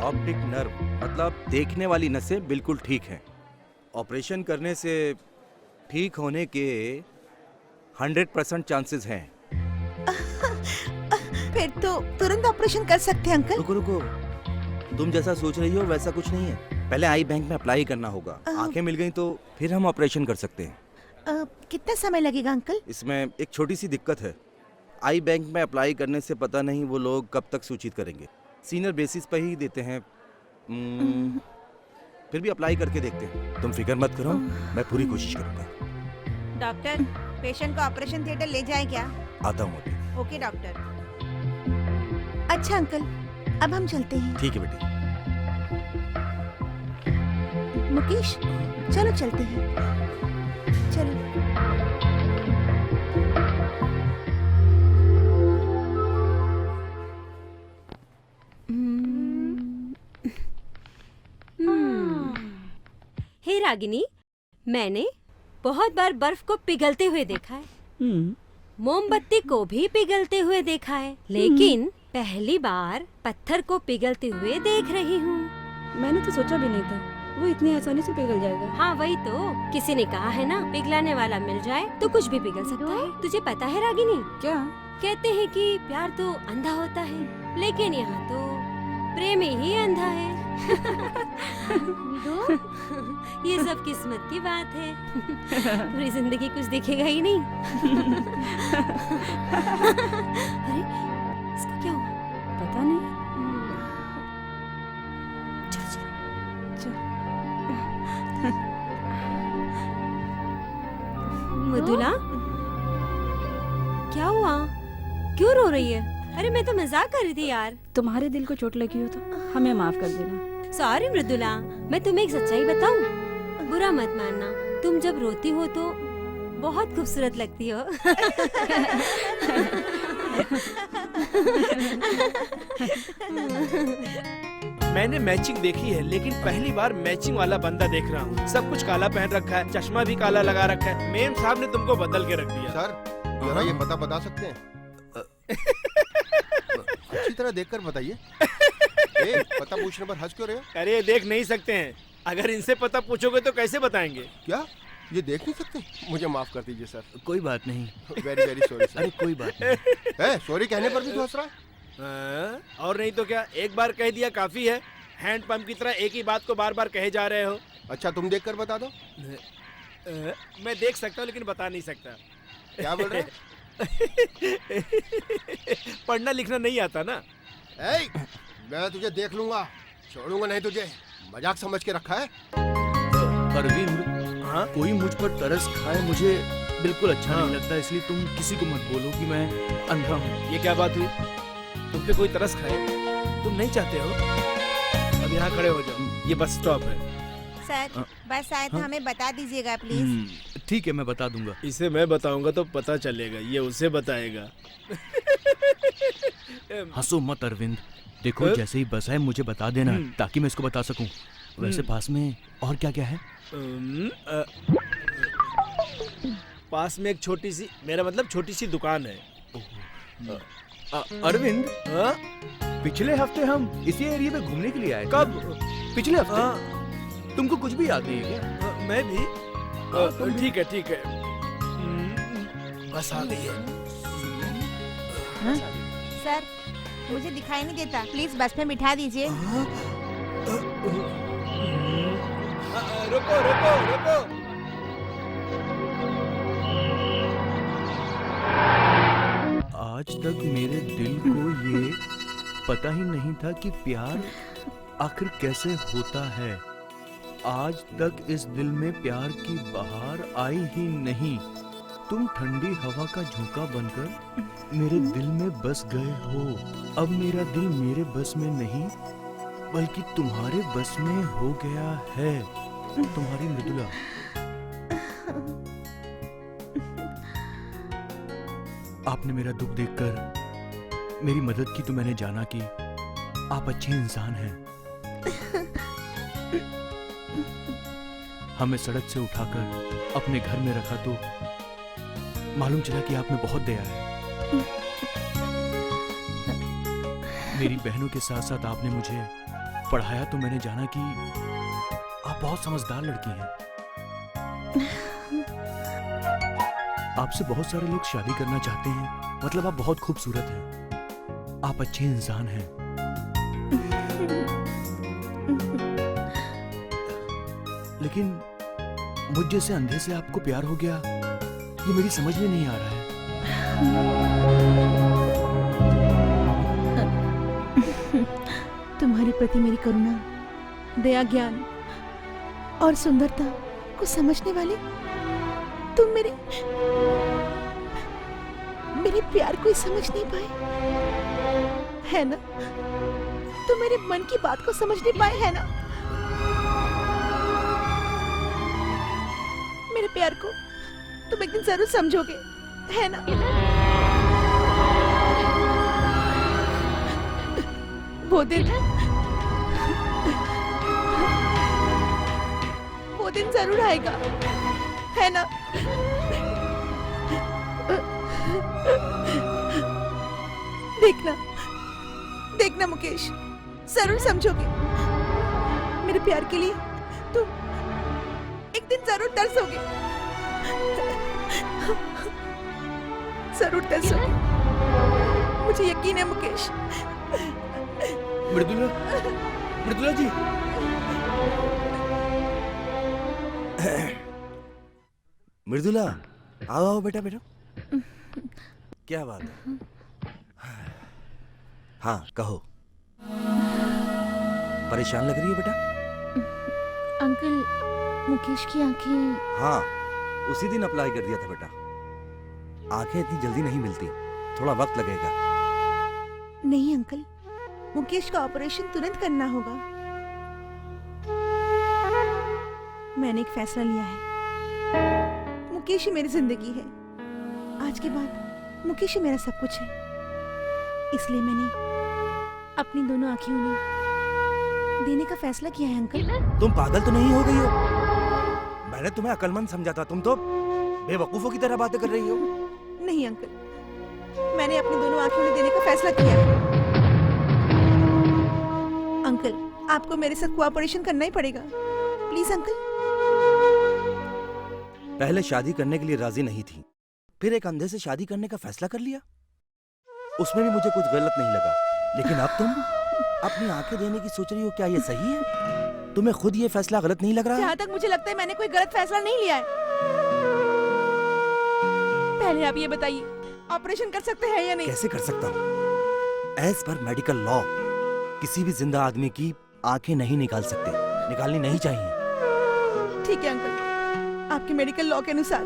ऑप्टिक नर्व मतलब देखने वाली नसें बिल्कुल ठीक हैं। ऑपरेशन करने से ठीक होने के 100% चांसेस हैं। फिर तो तुरंत ऑपरेशन कर सकते हैं अंकल। रुको रुको, तुम जैसा सोच रही हो वैसा कुछ नहीं है। पहले आई बैंक में अप्लाई करना होगा। आंखें मिल गई तो फिर हम ऑपरेशन कर सकते हैं। कितना समय लगेगा अंकल? इसमें एक छोटी सी दिक्कत है। आई बैंक में अप्लाई करने से पता नहीं वो लोग कब तक सूचित करेंगे। सीनियर बेसिस पर ही देते हैं। फिर भी अप्लाई करके देखते हैं। तुम फिक्र मत करो, मैं पूरी कोशिश करूंगा। डॉक्टर, पेशेंट को ऑपरेशन थिएटर ले जाए क्या? आता हूँ अभी। Okay doctor. अच्छा अंकल, अब हम चलते हैं। ठीक है बेटी। मुकेश, चलो चलते हैं। चलो। हे रागिनी, मैंने बहुत बार बर्फ को पिघलते हुए देखा है, मोमबत्ती को भी पिघलते हुए देखा है, लेकिन पहली बार पत्थर को पिघलते हुए देख रही हूँ। मैंने तो सोचा भी नहीं था वो इतनी आसानी से पिघल जाएगा। हाँ वही तो, किसी ने कहा है ना, पिघलाने वाला मिल जाए तो कुछ भी पिघल सकता है। तुझे पता है रागिनी? क्या? कहते हैं कि प्यार तो अंधा होता है, लेकिन यहाँ तो प्रेम ही अंधा है। ये सब किस्मत की बात है। पूरी जिंदगी कुछ दिखेगा ही नहीं। अरे इसका क्या हुआ? पता नहीं। मधुला, क्या हुआ? क्यों रो रही है? अरे मैं तो मजाक कर रही थी यार। तुम्हारे दिल को चोट लगी हो तो हमें माफ कर देना। सॉरी मृदुला, मैं तुम्हें एक सच्चाई बताऊं? बुरा मत मानना, तुम जब रोती हो तो बहुत खूबसूरत लगती हो। मैंने मैचिंग देखी है, लेकिन पहली बार मैचिंग वाला बंदा देख रहा हूँ। सब कुछ काला पहन रखा है, चश्मा भी काला लगा रखा है। मेम साहब ने तुमको बदल के रख दिया। सर, जरा ये पता बता सकते हैं? अच्छी तरह देखकर बताइए। पता पूछने पर हंस क्यों रहे हो? अरे देख नहीं सकते हैं। अगर इनसे पता पूछोगे तो कैसे बताएंगे? क्या ये देख नहीं सकते? मुझे माफ कर दीजिए सर। कोई बात नहीं। Very very sorry sir. अरे कोई बात नहीं। सॉरी कहने पर भी तो हंस रहा है। और नहीं तो क्या, एक बार कह दिया काफी है। हैंड पंप की तरह एक ही बात को बार बार कहे जा रहे हो। अच्छा तुम देखकर बता दो। मैं देख सकता हूँ लेकिन बता नहीं सकता। क्या बोल रहे? पढ़ना लिखना नहीं आता ना। मैं तुझे देख लूंगा, छोड़ूंगा नहीं तुझे। मजाक समझ के रखा है? अरविंद, हाँ? कोई मुझ पर तरस खाए मुझे बिल्कुल अच्छा नहीं लगता, इसलिए तुम किसी को मत बोलो कि मैं अंधा हूँ। ये क्या बात हुई? तुम पे कोई तरस खाए? तुम नहीं चाहते हो? अब यहाँ खड़े हो जाओ, ये बस स्टॉप है। सर, बस आए तो हमें बता दीजिएगा प्लीज। ठीक है, मैं बता दूंगा। इसे मैं बताऊंगा तो पता चलेगा, ये उसे बताएगा। हंसो मत अरविंद, देखो जैसे ही बस है मुझे बता देना ताकि मैं इसको बता सकूं। वैसे पास में और क्या क्या है? पास में एक छोटी सी, मेरा मतलब छोटी सी दुकान है। अरविंद, पिछले हफ्ते हम इसी एरिया में घूमने के लिए आए। कब? पिछले हफ्ते। तुमको कुछ भी याद नहीं है क्या? मैं भी। ठीक है ठीक है, बस आ गई है। सर, मुझे दिखाई नहीं देता, प्लीज बस में बिठा दीजिए। रुको रुको रुको। आज तक मेरे दिल को ये पता ही नहीं था कि प्यार आखिर कैसे होता है। आज तक इस दिल में प्यार की बहार आई ही नहीं। तुम ठंडी हवा का झोंका बनकर मेरे दिल में बस गए हो। अब मेरा दिल मेरे बस में नहीं बल्कि तुम्हारे बस में हो गया है। तुम्हारी मृदुला। आपने मेरा दुख देखकर मेरी मदद की तो मैंने जाना कि आप अच्छे इंसान हैं। हमें सड़क से उठाकर अपने घर में रखा तो मालूम चला कि आप में बहुत दया है। मेरी बहनों के साथ साथ आपने मुझे पढ़ाया तो मैंने जाना कि आप बहुत समझदार लड़की हैं। आपसे बहुत सारे लोग शादी करना चाहते हैं, मतलब आप बहुत खूबसूरत हैं, आप अच्छे इंसान हैं। लेकिन मुझ जैसे अंधे से आपको प्यार हो गया, ये मेरी समझ में नहीं आ रहा है। तुम्हारे प्रति मेरी करुणा, दया, ज्ञान और सुंदरता को समझने वाले तुम मेरे प्यार को ही समझ नहीं पाए, है ना? तुम मेरे मन की बात को समझ नहीं पाए, है ना? मेरे प्यार को तुम एक दिन जरूर समझोगे, है ना? वो दिन जरूर आएगा, है ना? देखना मुकेश, जरूर समझोगे। मेरे प्यार के लिए तुम एक दिन जरूर तरसोगे, जरूर तरसोगे, मुझे यकीन है मुकेश। मृदुला जी। मृदुला, आओ आओ बेटा बेटा। क्या बात है? हाँ कहो। परेशान लग रही हो बेटा? अंकल, मुकेश की आंखें। हाँ, उसी दिन अप्लाई कर दिया था बेटा। आंखें इतनी जल्दी नहीं मिलती, थोड़ा वक्त लगेगा। नहीं अंकल, मुकेश का ऑपरेशन तुरंत करना होगा। मैंने एक फैसला लिया है। मुकेश ही मेरी जिंदगी है। आज के बाद मुकेश ही मेरा सब कुछ है। इसलिए मैंने अपनी दोनों आंखें उन्हें देने का फैसला किया है अंकल। तुम पागल तो नहीं हो गई हो? मैंने तुम्हें अक्लमंद समझा था, तुम तो बेवकूफों की तरह बातें कर रही हो। नहीं अंकल, मैंने अपनी दोनों आंखें उन्हें देने का फैसला किया है। अंकल, आपको मेरे साथ कोऑपरेशन करना ही पड़ेगा, प्लीज अंकल। पहले शादी करने के लिए राजी नहीं थी, फिर एक अंधे से शादी करने का फैसला कर लिया। उसमें भी मुझे कुछ गलत नहीं लगा, लेकिन अब तुम अपनी आंखें देने की सोच रही हो। क्या ये सही है? तुम्हें खुद ये फैसला गलत नहीं लग रहा? जहाँ तक मुझे लगता है मैंने कोई गलत फैसला नहीं लिया है। पहले आप ये बताइए, ऑपरेशन कर सकते हैं या नहीं? कैसे कर सकता हूँ? एज पर मेडिकल लॉ किसी भी जिंदा आदमी की आंखें नहीं निकाल सकते, निकालनी नहीं चाहिए। ठीक है अंकल, आपके मेडिकल लॉ के अनुसार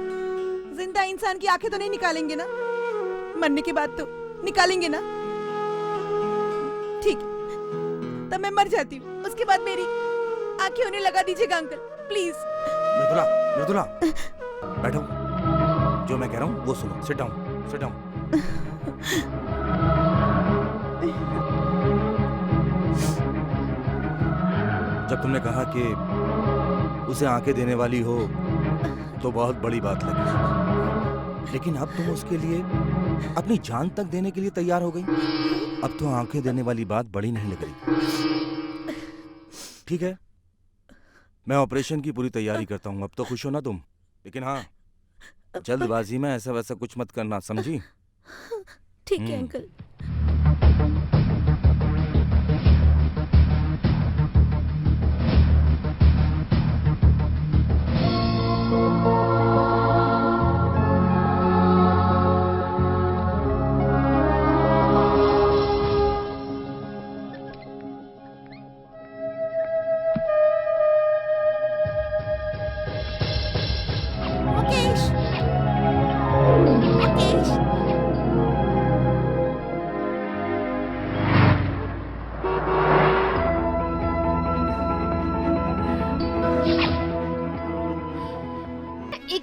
जिंदा इंसान की आंखें तो नहीं निकालेंगे ना? मरने के बाद तो निकालेंगे ना? ठीक है, तब मैं मर जाती हूँ, उसके बाद मेरी आंखें उन्हें लगा दीजिएगा अंकल, प्लीज। मृदुला, मृदुला, बैठो। जो मैं कह रहा हूँ वो सुनो। Sit down, sit down. जब तुमने कहा कि उसे आंखें देने वाली हो तो बहुत बड़ी बात लगी, लेकिन अब तुम उसके लिए अपनी जान तक देने के लिए तैयार हो गई। अब तो आंखें देने वाली बात बड़ी नहीं लग रही। ठीक है, मैं ऑपरेशन की पूरी तैयारी करता हूँ। अब तो खुश हो ना तुम? लेकिन हाँ, जल्दबाजी में ऐसा वैसा कुछ मत करना, समझी? ठीक है अंकल।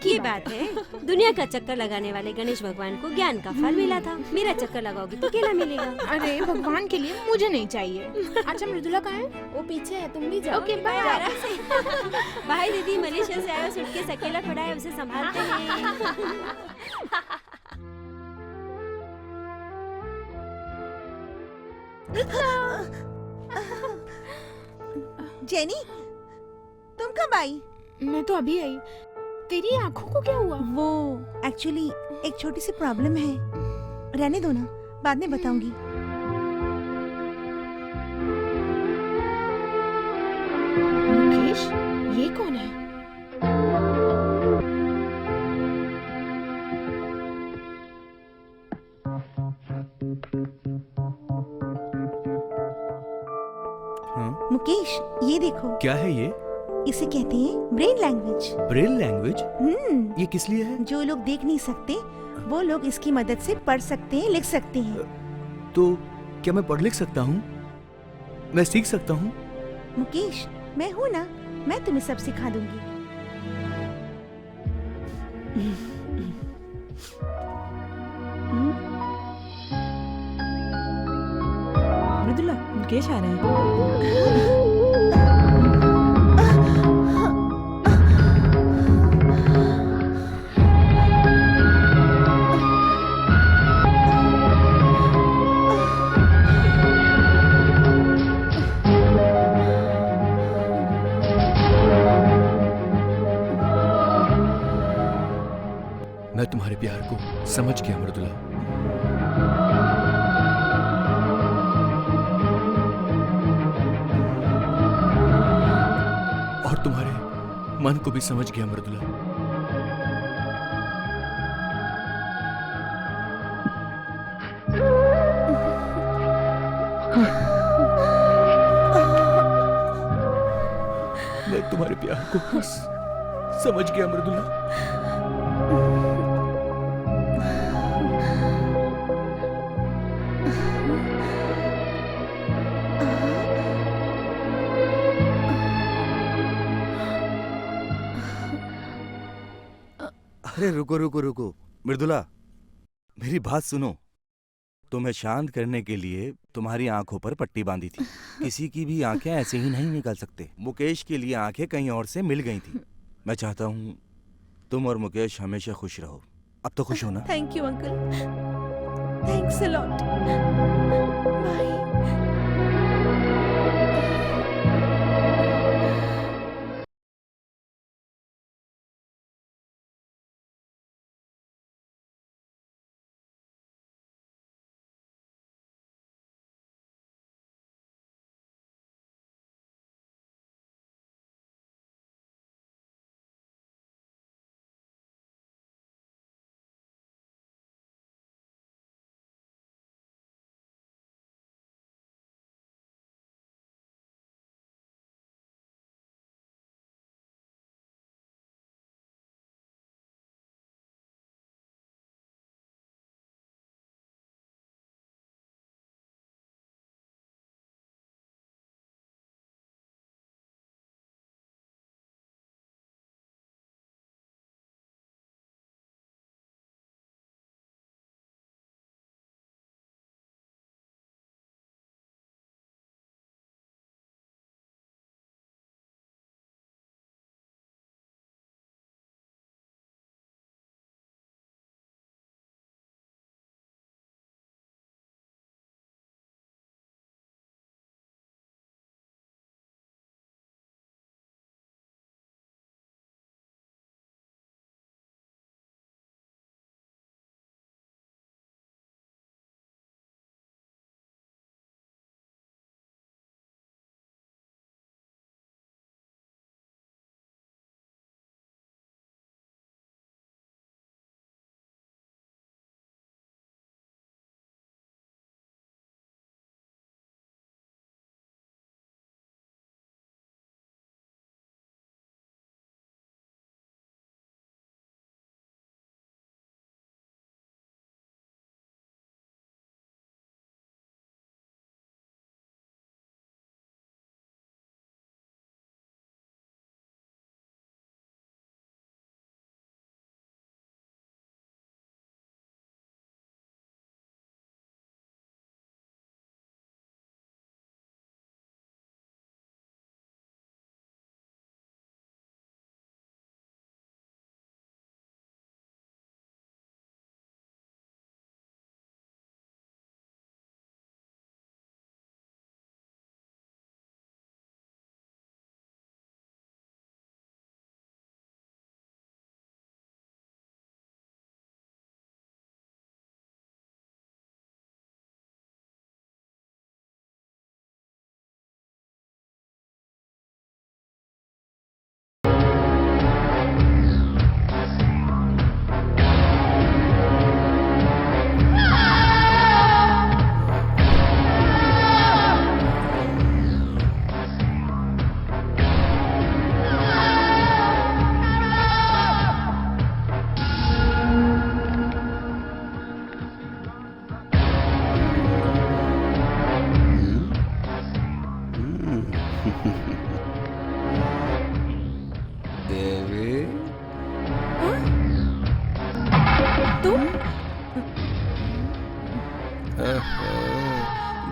ये बात है, दुनिया का चक्कर लगाने वाले गणेश भगवान को ज्ञान का फल मिला था। मेरा चक्कर लगाओगी तो केला मिलेगा। अरे भगवान के लिए मुझे नहीं चाहिए। अच्छा मृदुला कहाँ है? वो पीछे है, तुम भी जाओ। Okay bye. भाई दीदी मलेशिया से आया, सूटकेस अकेला पड़ा है, उसे संभालते हैं। जेनी, तुम कब आई? मैं तो अभी आई। तेरी आंखों को क्या हुआ? वो एक्चुअली एक छोटी सी प्रॉब्लम है, रहने दो ना, बाद में बताऊंगी। मुकेश, ये कौन है? हाँ? मुकेश, ये देखो। क्या है ये? इसे कहते हैं ब्रेन लैंग्वेज। Braille language? ये किस लिए है? जो लोग देख नहीं सकते वो लोग इसकी मदद से पढ़ सकते हैं, लिख सकते हैं। तो क्या मैं पढ़ लिख सकता हूँ? मैं सीख सकता हूँ? मुकेश, मैं हूँ ना, मैं तुम्हें सब सिखा दूंगी। मृदुला, मुकेश आ रहे हैं। मैं तुम्हारे प्यार को समझ गया मृदुला। और तुम्हारे मन को भी समझ गया मृदुला। मैं तुम्हारे प्यार को समझ गया मृदुला। अरे रुको रुको रुको मृदुला, मेरी बात सुनो। तुम्हें शांत करने के लिए तुम्हारी आंखों पर पट्टी बांधी थी। किसी की भी आंखें ऐसे ही नहीं निकल सकते। मुकेश के लिए आंखें कहीं और से मिल गई थी। मैं चाहता हूँ तुम और मुकेश हमेशा खुश रहो। अब तो खुश हो ना? Thank you uncle, thanks a lot. Bye.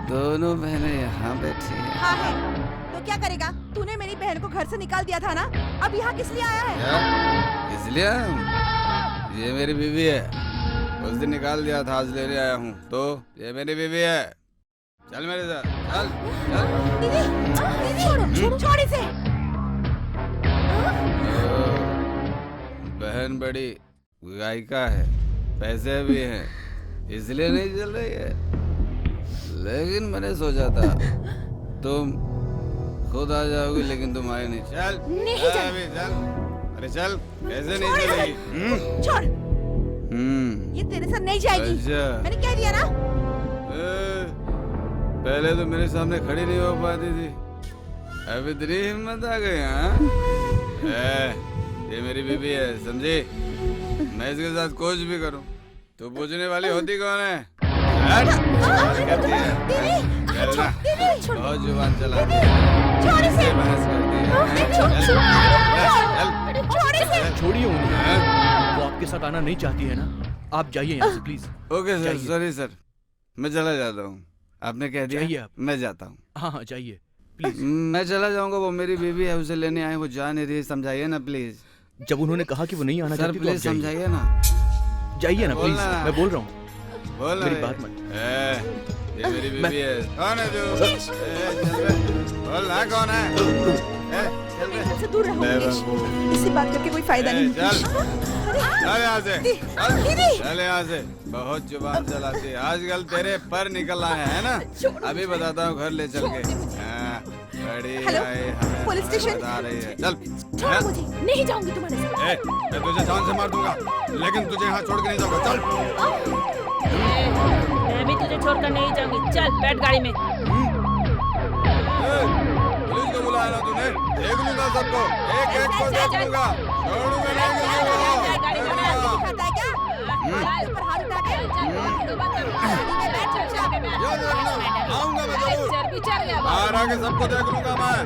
दोनों बहनें यहाँ बैठी हैं। हाँ है। तो क्या करेगा? तूने मेरी बहन को घर से निकाल दिया था ना? अब यहाँ किस लिए आया है? इसलिए ये मेरी बीवी है। उस दिन निकाल दिया था, आज लेने आया हूँ। तो ये मेरी बीवी है। चल मेरे साथ, चल चल। दीदी, छोड़ इसे। बहन बड़ी गायिका है, पैसे भी हैं, इसलिए नहीं चल रही है। लेकिन मैंने सोचा था तुम खुद आ जाओगी, लेकिन तुम आए नहीं। चल नहीं चल। अभी चल। अरे चल, कैसे नहीं चलेगी? छोड़। ये तेरे साथ नहीं जाएगी। अच्छा। मैंने कह दिया ना। पहले तो मेरे सामने खड़ी नहीं हो पाती थी, अब इतनी हिम्मत आ गई। हाँ, ये मेरी बीबी है, समझी? मैं इसके साथ कुछ भी करूं तो पूछने वाली होती कौन है? कहती है बहुत जुबान चलाती है, बहस करती है। छोड़िए उन्हें, वो आपके साथ आना नहीं चाहती है ना। आप जाइए यहाँ से please. Okay sir, sorry sir, मैं चला जाता हूँ। आपने कह दिया, मैं जाता हूँ। हाँ हाँ जाइए प्लीज। मैं चला जाऊंगा, वो मेरी बीवी है, उसे लेने आए, वो जा नहीं रही, समझाइए ना प्लीज। जब उन्होंने कहा कि वो नहीं आना चाहती, प्लीज समझाइए ना। जाइए ना प्लीज, मैं बोल रहा हूँ। बोल मेरी बात मत। ये मेरी बीवी है। कौन है तू? बोल ना कौन है? से दूर रहो मुकेश, इससे बात करके कोई फायदा नहीं। चल चल यहाँ से, चल यहाँ से। बहुत जुबान चलाती है आजकल, तेरे पर निकल आए हैं ना। अभी बताता हूँ, घर ले चल के। बड़ी पुलिस स्टेशन बता रही है। चल छोड़ मुझे, नहीं जाऊंगी तुम्हारे साथ। मैं तुझे जान से मार दूंगा, लेकिन तुझे यहाँ छोड़ के नहीं जाऊंगा। चल। मैं भी तुझे छोड़कर नहीं जाऊंगी। चल बैठ गाड़ी में। पुलिस को बुलाया ना तूने? देख लूंगा सबको, एक एक को देख लूंगा, छोड़ूंगा नहीं किसी को। आऊंगा मैं जरूर, बाहर आके सबको देख लूंगा मैं।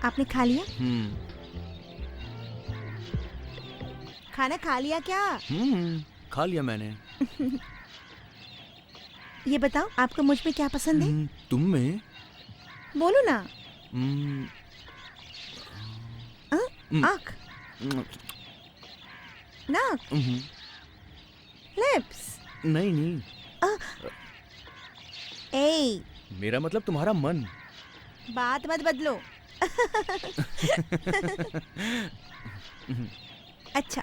आपने खा लिया? हम्म। खाना खा लिया क्या? खा लिया मैंने। ये बताओ आपको मुझ में क्या पसंद है? तुम में? बोलो ना। आँख, नाक, लिप्स। नहीं नहीं, ए, मेरा मतलब तुम्हारा मन। बात मत बदलो। अच्छा,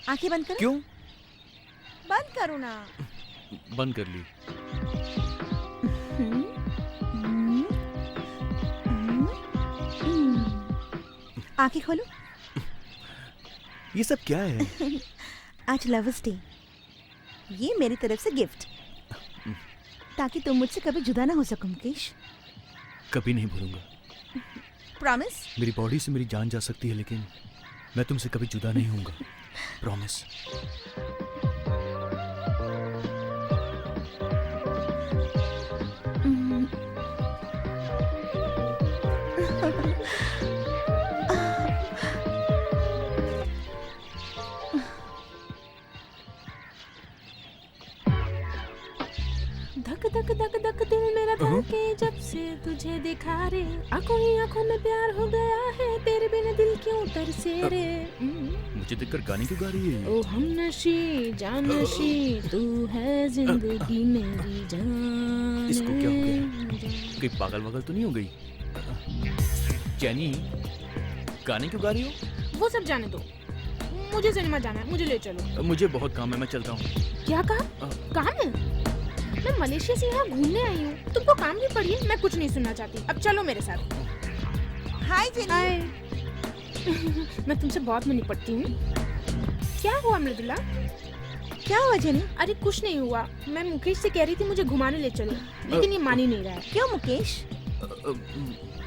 आंखें बंद करो। क्यों? बंद करो ना। बंद कर ली। आंखें खोलो। ये सब क्या है? आज लवर्स डे, ये मेरी तरफ से गिफ्ट, ताकि तुम मुझसे कभी जुदा ना हो सको मुकेश। कभी नहीं भूलूंगा। प्रॉमिस? मेरी बॉडी से मेरी जान जा सकती है, लेकिन मैं तुमसे कभी जुदा नहीं होऊंगा। प्रॉमिस। धक धक धक धक दिल मेरा धड़के जब से तुझे देखा रे, आंखों ही आंखों में प्यार हो गया है, तेरे बिना दिल क्यों तरसे रे। मुझे देखकर गाने क्यों गा रही है? ओ हम नशी जान नशी, तू है जिंदगी मेरी जान। इसको क्या हो गया? कहीं पागल वागल तो नहीं हो गई? जैनी, गाने क्यों गा रही हो? वो सब जाने दो, मुझे सिनेमा जाना है, मुझे ले चलो। मुझे बहुत काम है, मैं चलता हूँ। क्या कहा? काम है? मैं मलेशिया से यहाँ घूमने आई हूँ, तुमको काम भी पड़ी है। मैं कुछ नहीं सुनना चाहती, अब चलो मेरे साथ। हाय जेनी। हाय। मैं तुमसे बहुत में निपटती हूँ। क्या हुआ मृदुला? क्या हुआ जेनी? अरे कुछ नहीं हुआ, मैं मुकेश से कह रही थी मुझे घुमाने ले चलो, लेकिन ये मान ही नहीं रहा है। क्यों मुकेश?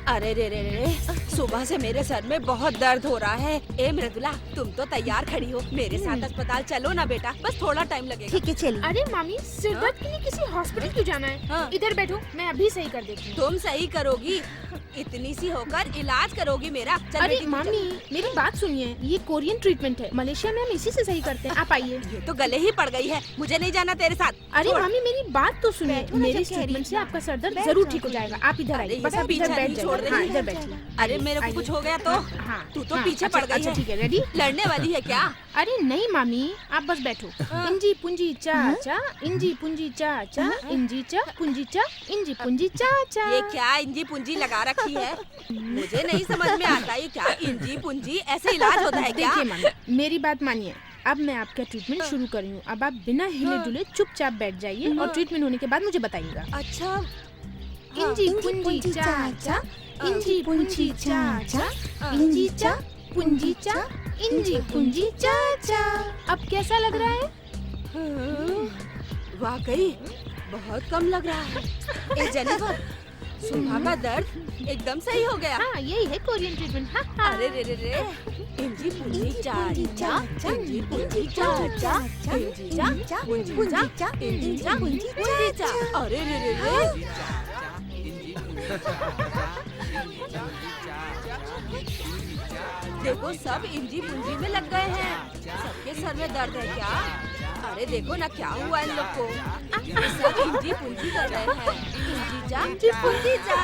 अरे रे रे रे, सुबह से मेरे सर में बहुत दर्द हो रहा है। ए मृदुला, तुम तो तैयार खड़ी हो, मेरे साथ अस्पताल चलो ना बेटा, बस थोड़ा टाइम लगेगा। ठीक है चलिए। अरे मामी, सिर दर्द के लिए किसी हॉस्पिटल क्यों जाना है? इधर बैठो, मैं अभी सही कर देती हूँ। तुम सही करोगी? इतनी सी होकर इलाज करोगी मेरा? अरे मामी, मेरी बात सुनिए, ये कोरियन ट्रीटमेंट है, मलेशिया में हम इसी से सही करते हैं। आप आइए। ये तो गले ही पड़ गई है, मुझे नहीं जाना तेरे साथ। अरे मामी, मेरी बात तो सुनिए, मेरी ट्रीटमेंट से आपका सर दर्द जरूर ठीक हो जाएगा। आप इधर आइए, बस आप इधर बैठ जाइए। हाँ, इधर बैठिए। अरे मेरे को कुछ हो गया तो? हाँ, तू तो पीछे पड़ गई है। ठीक है, रेडी? लड़ने वाली है क्या? अरे नहीं मामी, आप बस बैठो। इंजी पुंजी चा चा, इंजी पुंजी चा चा, इंजी चा पुंजी चा, इंजी पुंजी चा चा। ये क्या इंजी पुंजी लगा रखी है? मुझे नहीं समझ में आता, ये क्या इंजी पुंजी? ऐसे इलाज होता है क्या? देखिए मामी, मेरी बात मानिए, अब मैं आपका ट्रीटमेंट शुरू कर रही हूँ। अब आप बिना हिले डुले चुपचाप बैठ जाइए और ट्रीटमेंट होने के बाद मुझे बताइएगा। अच्छा। इंजी पुंजी चा चा, इंजी पुंजी चा चा, इंजी चा पुंजी चा, इंजी पुंजी चा चा। अब कैसा लग रहा है? वाकई बहुत कम लग रहा है। ए जेनिफर, सुबह का दर्द एकदम सही हो गया। हाँ, यही है कोरियन ट्रीटमेंट। हाँ, हाँ। अरे रे रे रे, इंजी पुंजी चा चा, इंजी पुंजी चा चा, इंजी चा पुंजी चा, इंजी चा पुंजी चा। अरे रे रे रे, देखो सब इंजी पुंजी में लग गए हैं। सबके सर में दर्द है क्या? अरे देखो ना क्या हुआ इन लोग को, सब इंजी पुंजी कर रहे हैं। इंजी जा पुंजी जा,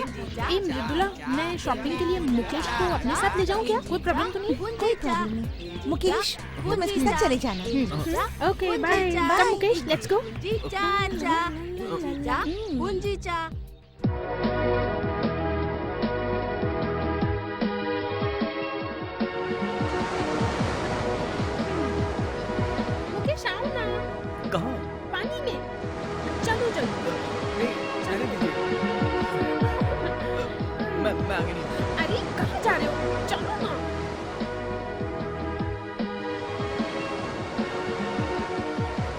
इंजी जा। ए मृदुला, मैं शॉपिंग के लिए मुकेश को अपने साथ ले जाऊँ क्या? कोई प्रॉब्लम तो नहीं? कोई प्रॉब्लम नहीं। मुकेश, तुम इसके साथ चले जाना। Okay, bye. Come Mukesh, let's go. जी चा चा, इंजी जा पुंजी चा। मुकेश आओ ना। कहाँ? पानी में। चलो चलो। मैं आगे नहीं। अरे कहाँ जा रहे हो? चलो ना।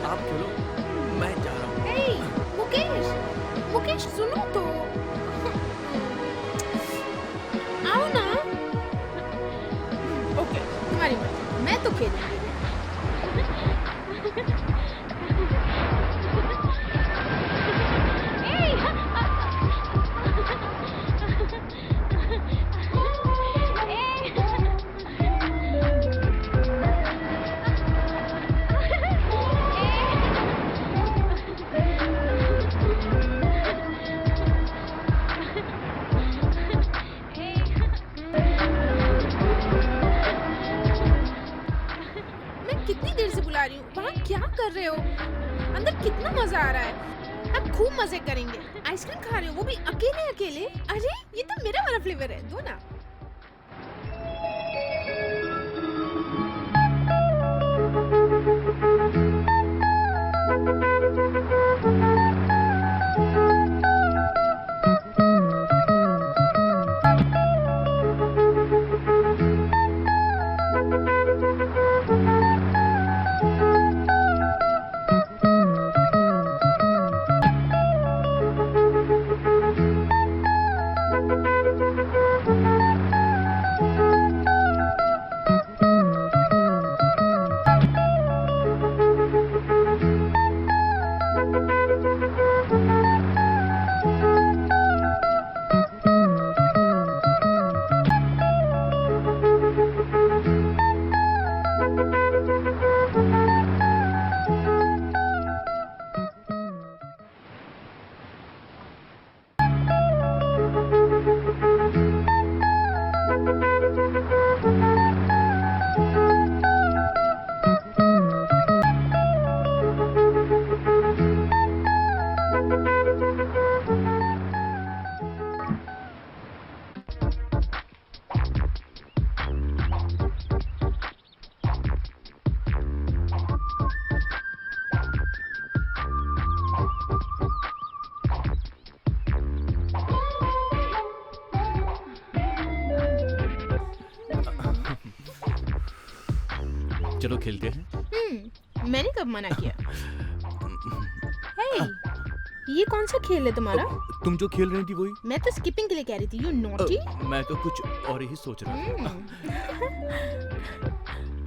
आप खेलो, मैं जा रहा हूँ। मुकेश, मुकेश सुनो। कितना मजा आ रहा है। अब खूब मजे करेंगे। आइसक्रीम खा रहे हो, वो भी अकेले अकेले। अरे ये तो मेरा वाला फ्लेवर है, दो ना। चलो खेलते हैं। मैंने कब मना किया? हे, ये कौन सा खेल है तुम्हारा? तुम जो खेल रही थी वही। मैं तो स्किपिंग के लिए कह रही थी। You naughty. मैं तो कुछ और ही सोच रहा था।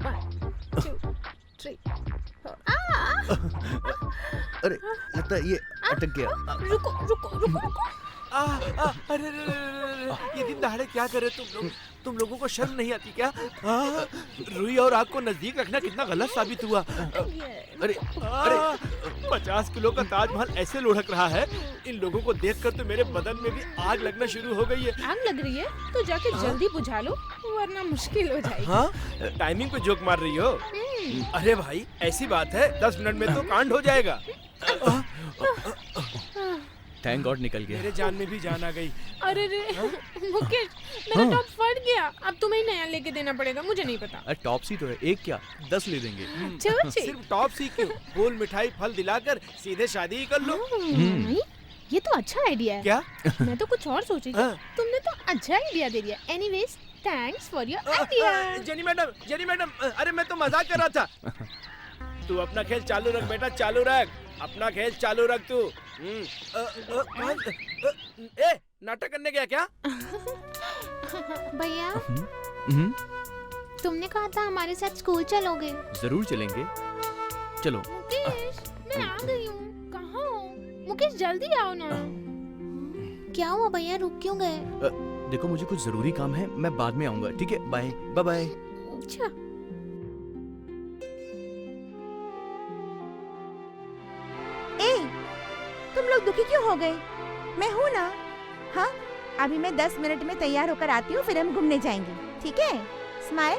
1 2 3 अरे लगता है ये अटक गया। रुको रुको रुको रुको। अरे ये दिन दहाड़े क्या कर रहे तुम लोग? तुम लोगों को शर्म नहीं आती क्या? रुई और आग को नजदीक रखना कितना गलत साबित हुआ। अरे 50 किलो का ताजमहल ऐसे लुढ़क रहा है। इन लोगों को देखकर तो मेरे बदन में भी आग लगना शुरू हो गई है। आग लग रही है तो जाके जल्दी बुझा लो, वरना मुश्किल हो जाएगी। हाँ, टाइमिंग पे जोक मार रही हो? अरे भाई ऐसी बात है, 10 मिनट में तो कांड हो जाएगा। थैंक गॉड निकल गया। मेरे जान में भी जान आ गई। अरे रे मुकेश, मेरा टॉप फट गया। अब तुम्हें ही नया लेके देना पड़ेगा, मुझे नहीं पता। अरे टॉप सी तो है, एक क्या 10 ले देंगे। सिर्फ टॉप सी क्यों? फूल मिठाई फल दिलाकर सीधे शादी ही कर लो। ये तो अच्छा आइडिया है। क्या? मैं तो कुछ और सोच रही थी। तुमने तो अच्छा आइडिया दे दिया। Anyways thanks for your idea. Jenny madam, अरे मैं तो मजाक कर रहा था। तू अपना खेल चालू रख बेटा, चालू रख अपना खेल चालू रख तू। नाटक करने गया क्या? भैया तुमने कहा था हमारे साथ स्कूल चलोगे। जरूर चलेंगे, चलो। मुकेश मैं आ गई हूँ। कहाँ हो मुकेश? जल्दी आओ ना। क्या हुआ भैया, रुक क्यों गए? देखो मुझे कुछ जरूरी काम है, मैं बाद में आऊंगा। ठीक है, बाय बाय बाय। अच्छा तुम लोग दुखी क्यों हो गए? मैं हूँ ना। हाँ, अभी मैं 10 मिनट में तैयार होकर आती हूँ, फिर हम घूमने जाएंगे। ठीक है? Smile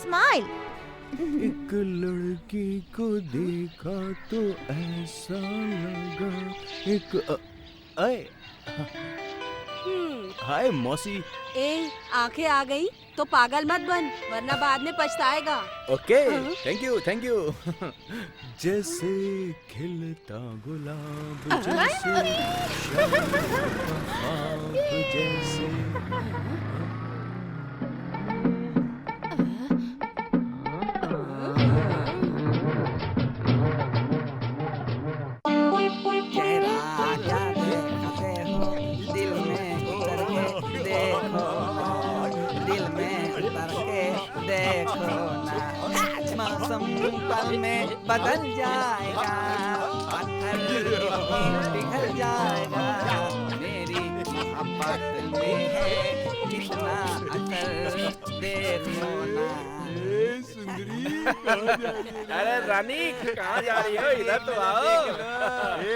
smile. एक लड़की को देखा तो ऐसा लगा एक हाय मौसी। आंखें आ गई तो पागल मत बन, वरना बाद में पछताएगा। Okay, thank you. जैसे खिलता गुलाब, जैसे जैसे पल में बदल जाएगा, पत्थर पिघल जाएगा। मेरी मोहब्बत में है कितना असर, देखो ना। अरे रानी कहाँ जा रही हो? इधर तो आओ।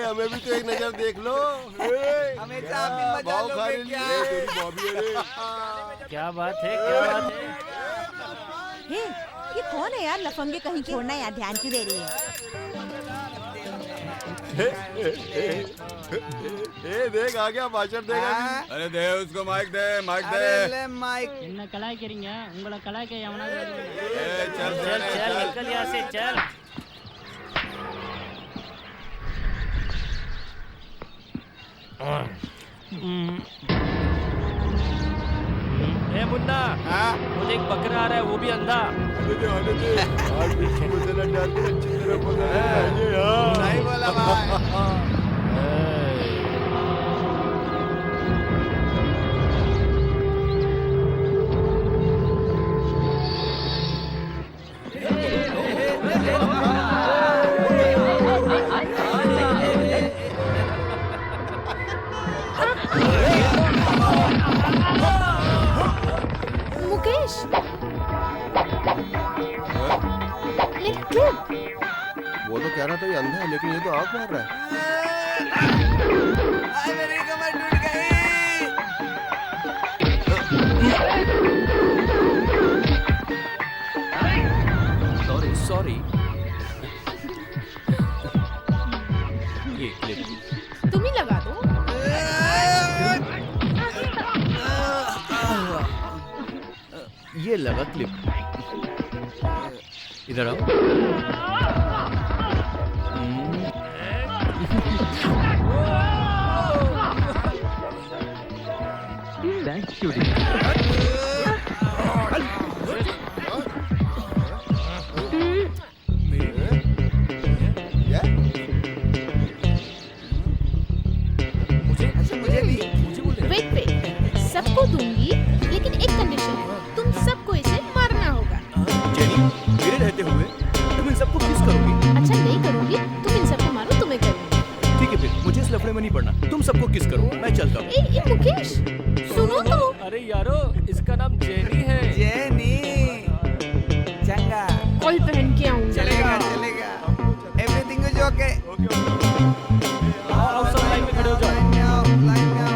हमें भी तो एक नजर देख लो। हमेशा आप भी मजा लोगे क्या? क्या बात है, क्या बात है? ये कौन है यार? लफंगे कहीं छोड़ना यार, ध्यान क्यों दे रही है? ए देख आ गया भाषण देगा भी। अरे दे उसको माइक दे अरे ले माइक என்ன கலாய்க்கிறீங்க உங்களை கலாய்க்க எவனா चल चल चल निकल यहाँ से चल। ए मुन्ना, मुझे एक बकरा आ रहा है, वो भी अंधा। आज बिच्छू को जरा डाल के अच्छी तरह बोला नहीं बोला भाई। Mukesh, let go. वो तो कह रहा था ये अंधा है लेकिन ये तो आँख मार रहा है। मेरी कमर टूट गई। Sorry sorry. ये क्लिप तुम ही लगा दो। ये लगा क्लिप। इधर आओ। Thank you. वेट वेट, सबको दूंगी लेकिन एक कंडीशन है, तुम सबको इसे मारना होगा। जेनी, मेरे रहते हुए तुम इन सबको किस करोगी? अच्छा नहीं करूंगी, तुम इन सबको मारो, तुम्हें करूंगी। ठीक है फिर, मुझे इस लफड़े में नहीं पड़ना। तुम सबको किस करो, मैं चलता हूँ। ए मुकेश, सुनो तो। अरे यारो, इसका नाम जेनी है। जेनी, चंगा। कॉल पहन के आऊंगा। चलेगा चलेगा। Everything is okay. आओ सब लाइन में खड़े हो जाओ। लाइन में आओ।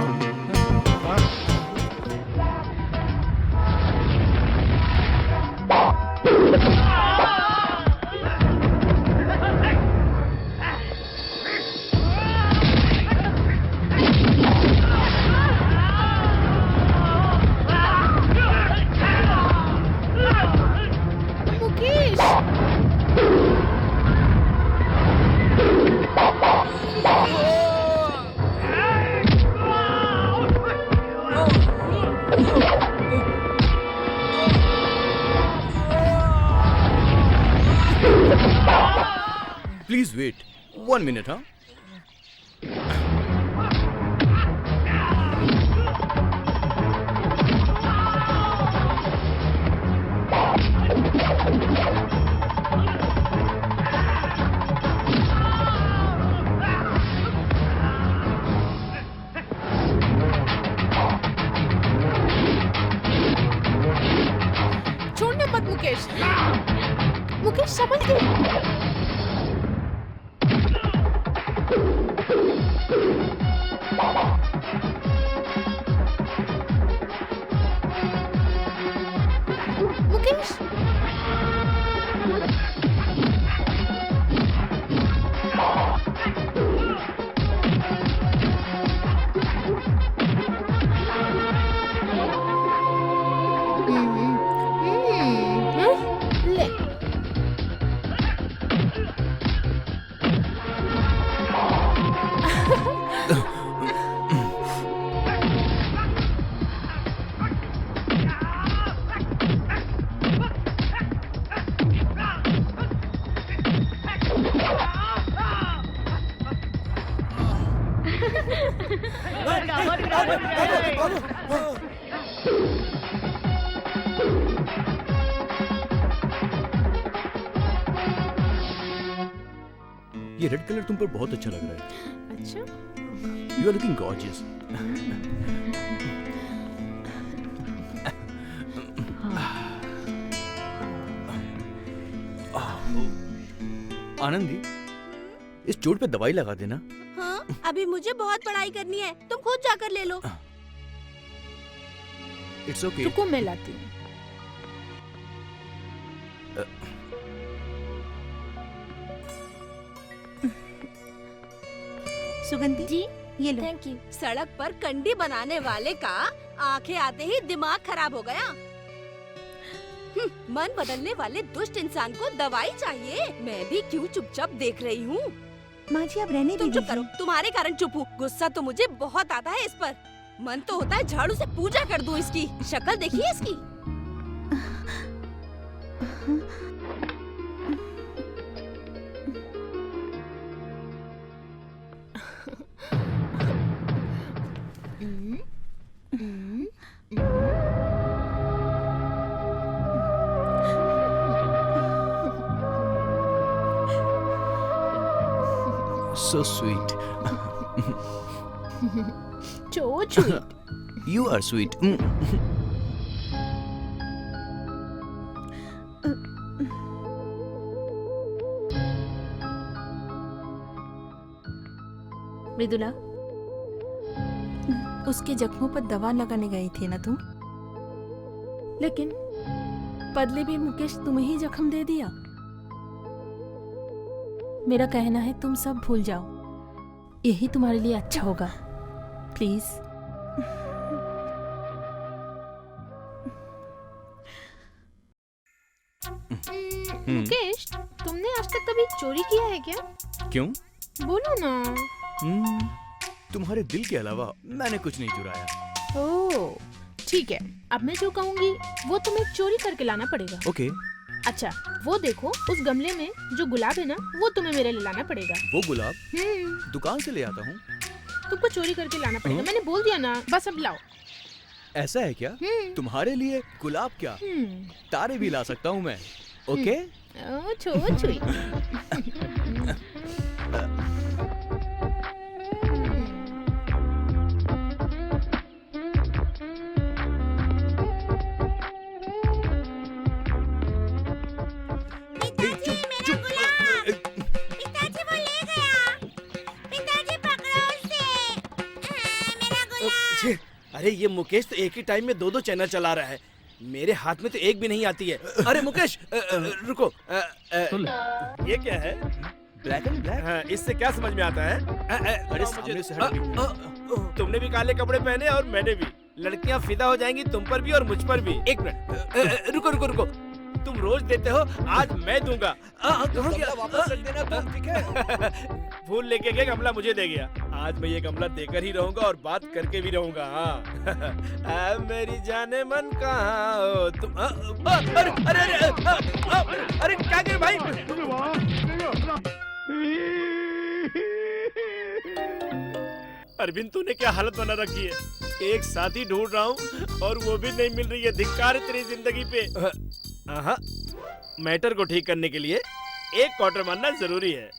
Mukesh, please wait 1 minute. हाँ, छोड़ना मत मुकेश। मुकेश समझ गए। मुकेश, ले। ये रेड कलर तुम पर बहुत अच्छा लग रहा है। अच्छा, you are looking gorgeous. Anandi, इस चोट पे दवाई लगा देना। हाँ, अभी मुझे बहुत पढ़ाई करनी है, तुम खुद जाकर ले लो। It's okay. रुको मैं लाती हूँ। सुगंधी जी ये लो। Thank you. सड़क पर कंडी बनाने वाले का आंखें आते ही दिमाग खराब हो गया। मन बदलने वाले दुष्ट इंसान को दवाई चाहिए। मैं भी क्यों चुपचाप देख रही हूँ। माँ जी आप रहने तुम दीजिए। चुप करो, तुम्हारे कारण चुप हूँ। गुस्सा तो मुझे बहुत आता है इस पर। मन तो होता है झाड़ू से पूजा कर दूं इसकी। शक्ल देखिए इसकी। So sweet. So sweet. You are sweet. Mridula, उसके जख्मों पर दवा लगाने गई थी ना तुम? लेकिन बदले भी मुकेश तुम्हें ही जख्म दे दिया। मेरा कहना है तुम सब भूल जाओ, यही तुम्हारे लिए अच्छा होगा। प्लीज। मुकेश, तुमने आज तक कभी चोरी किया है क्या? क्यों? बोलो ना। तुम्हारे दिल के अलावा मैंने कुछ नहीं चुराया। ओह, ठीक है। अब मैं जो कहूँगी वो तुम्हें चोरी करके लाना पड़ेगा। ओके। अच्छा, वो देखो उस गमले में जो गुलाब है ना, वो तुम्हें मेरे लिए लाना पड़ेगा। वो गुलाब दुकान से ले आता हूँ। तुमको चोरी करके लाना पड़ेगा। मैंने बोल दिया ना, बस अब लाओ। ऐसा है क्या? तुम्हारे लिए गुलाब क्या, तारे भी ला सकता हूँ मैं। ओके? छुई। अरे ये मुकेश तो एक ही टाइम में 2-2 चैनल चला रहा है। मेरे हाथ में तो एक भी नहीं आती है। अरे मुकेश रुको, ये क्या है? Black and black. हाँ, इससे क्या समझ में आता है? अरे सामने से तुमने भी काले कपड़े पहने और मैंने भी। लड़कियां फिदा हो जाएंगी तुम पर भी और मुझ पर भी। एक मिनट, रुको रुको रुको। तुम रोज देते हो, आज मैं दूंगा। कहाँ गया? वापस रख देना तुम, ठीक है? फूल लेके गया, गमला मुझे दे गया। आज मैं ये गमला देकर ही रहूंगा और बात करके भी रहूंगा। हाँ। मेरी जाने मन कहाँ हो तुम? अरे अरे अरे अरे क्या कर भाई? अरविंद तूने क्या हालत बना रखी है? एक साथी ढूंढ रहा हूँ और वो भी नहीं मिल रही है। धिक्कार है तेरी जिंदगी पे। हाँ, मैटर को ठीक करने के लिए एक क्वार्टर मारना जरूरी है।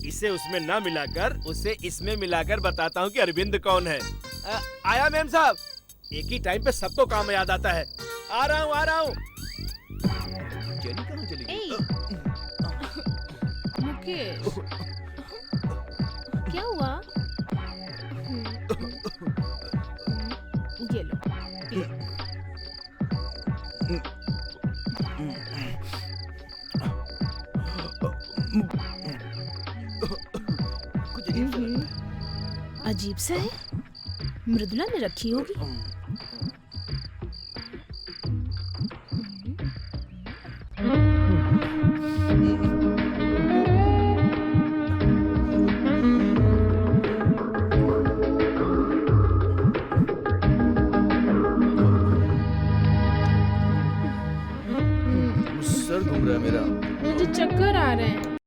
इसे उसमें ना मिलाकर उसे इसमें मिलाकर बताता हूँ कि अरविंद कौन है। आया मैम साहब। एक ही टाइम पे सबको काम याद आता है। आ रहा हूँ आ रहा हूँ। जेनी कहाँ चली गई? मुकेश, क्या हुआ? ये लो। कुछ अजीब सा लग रहा है। अजीब सा है। मृदुला ने रखी होगी। सर घूम रहा है मेरा। मुझे चक्कर आ रहे हैं।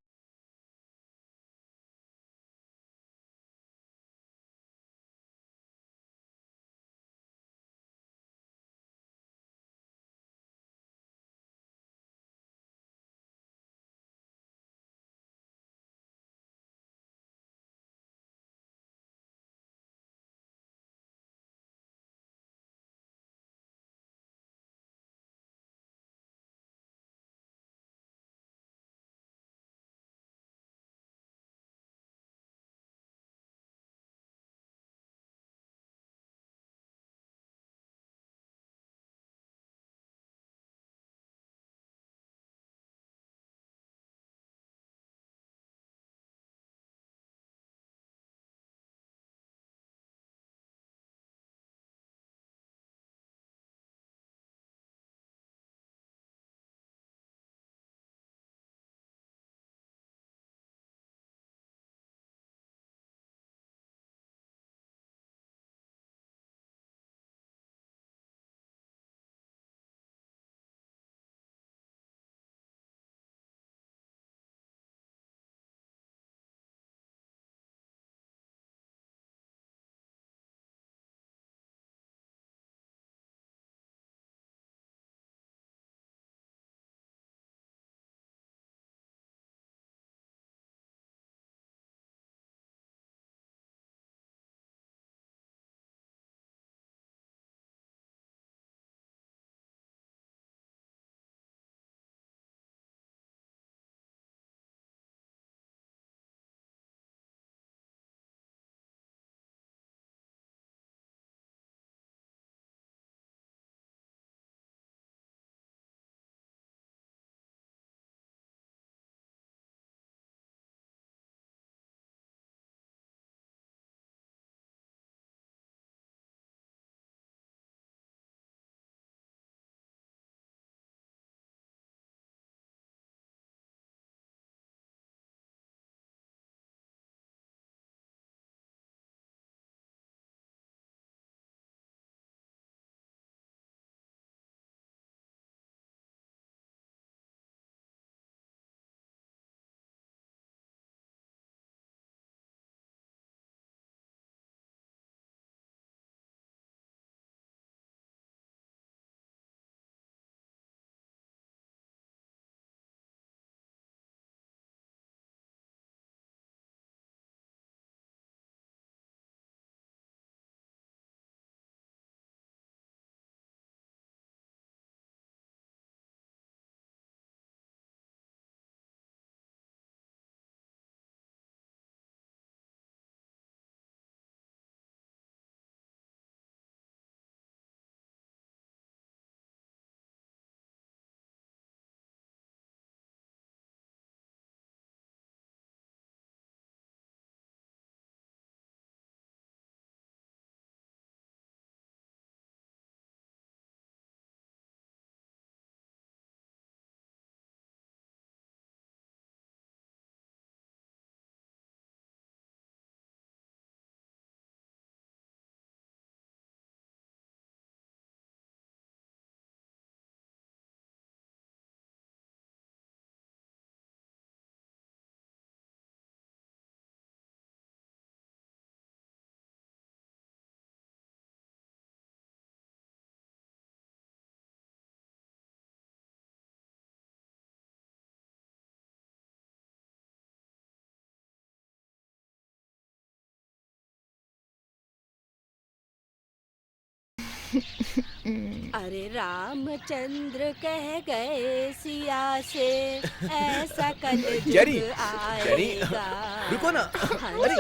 अरे रामचंद्र कह गए सिया से ऐसा कल जेरी, आएगा। रुको ना। अरे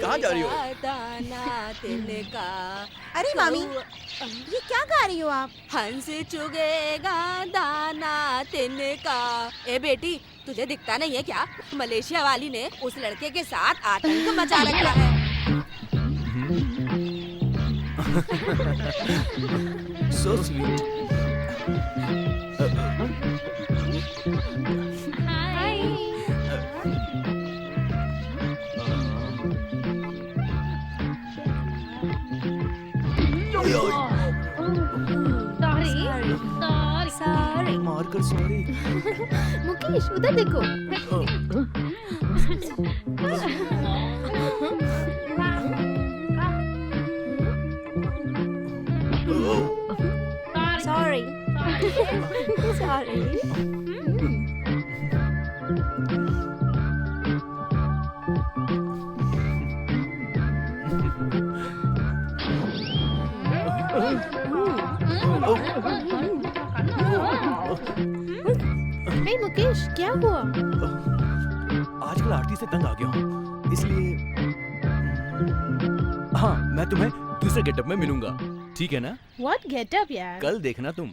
कहाँ जा रही हो? दाना तिनका। अरे मामी, ये क्या गा रही हो आप? हंस चुगेगा दाना तिनका। ए बेटी, तुझे दिखता नहीं है क्या? मलेशिया वाली ने उस लड़के के साथ आतंक मचा रखा है। So sweet. सॉरी मारकर सॉरी। मुकेश उधर देखो। Sorry. Sorry. हे मुकेश, क्या हुआ? आजकल आरती से तंग आ गया हूँ, इसलिए हाँ, मैं तुम्हें दूसरे गेटअप में मिलूंगा, ठीक है ना? What getup यार? कल देखना तुम।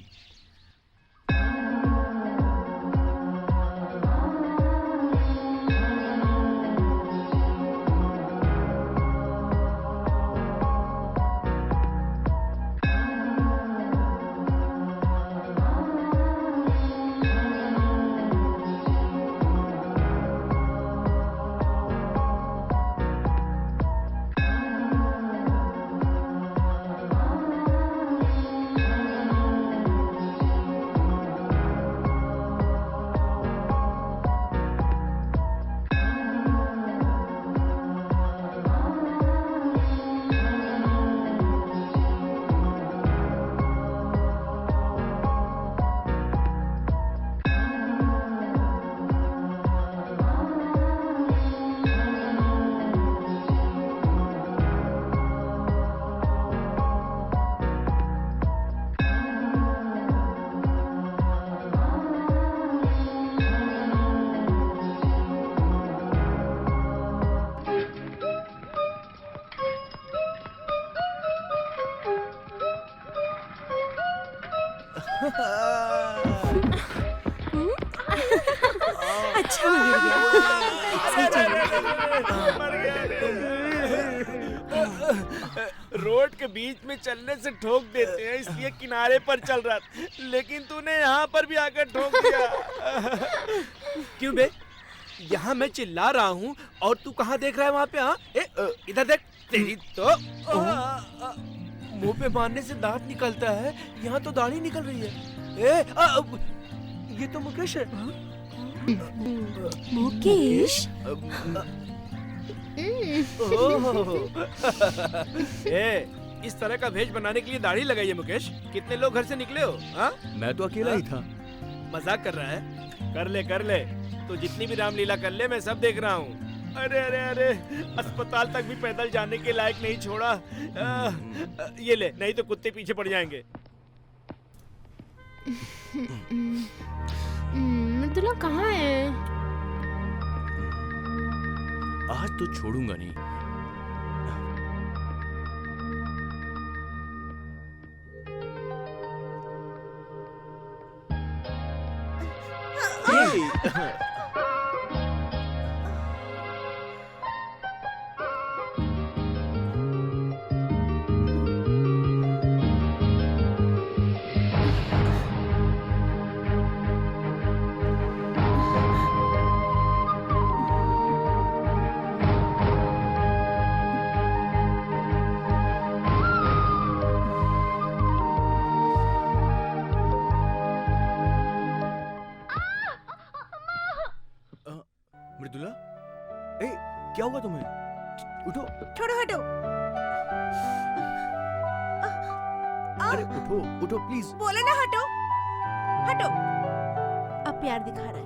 अच्छा मिल गया। रोड के बीच में चलने से ठोक देते हैं, इसलिए किनारे पर चल रहा था, लेकिन तूने यहाँ पर भी आकर ठोक दिया। क्यों बे? यहाँ मैं चिल्ला रहा हूँ और तू कहाँ देख रहा है वहाँ पे? हाँ, इधर देख। तेरी तो मुंह पे मारने से दांत निकलता है, यहाँ तो दाढ़ी निकल रही है। ये तो मुकेश है। मुकेश? इस तरह का भेष बनाने के लिए दाढ़ी लगाई है मुकेश? कितने लोग घर से निकले हो? हाँ? मैं तो अकेला ही था। मजाक कर रहा है? कर ले। तो जितनी भी रामलीला कर ले, मैं सब देख रहा हूँ। अरे अरे अरे, अस्पताल तक भी पैदल जाने के लायक नहीं छोड़ा। ये ले, नहीं तो कुत्ते पीछे पड़ जाएंगे। मृदुला कहाँ है? आज तो छोड़ूंगा नहीं। मृदुला, ए, क्या हुआ तुम्हें? उठो। छोड़ो, हटो। अरे उठो, उठो प्लीज। बोले ना हटो, हटो। अब प्यार दिखा रहा है।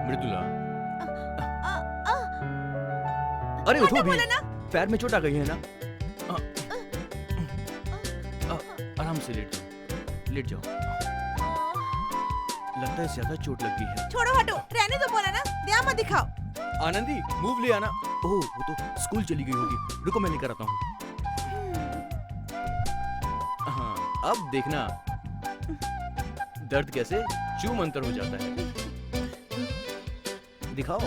मृदुला, अरे उठो भी। पैर में चोट आ गई है ना? आराम से लेट जाओ, लेट जाओ। लगता है ज्यादा चोट लग गई है। छोड़ो हटो, रहने दो बोला ना, ध्यान मत दिखाओ। आनंदी मूव ले आना। ओह वो तो स्कूल चली गई होगी, रुको मैं लेकर आता हूँ। हाँ अब देखना दर्द कैसे चू मंतर हो जाता है। दिखाओ,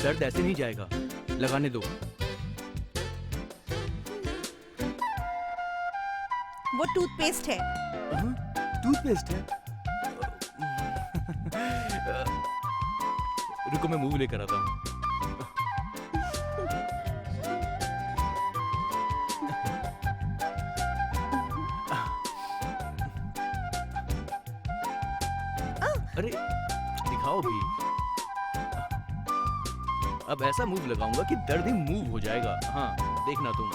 दर्द ऐसे नहीं जाएगा, लगाने दो। वो टूथपेस्ट है। टूथपेस्ट है? रुको मैं मूव लेकर आता हूँ। अरे दिखाओ भी। अब ऐसा मूव लगाऊंगा कि दर्द ही मूव हो जाएगा। हाँ देखना तुम।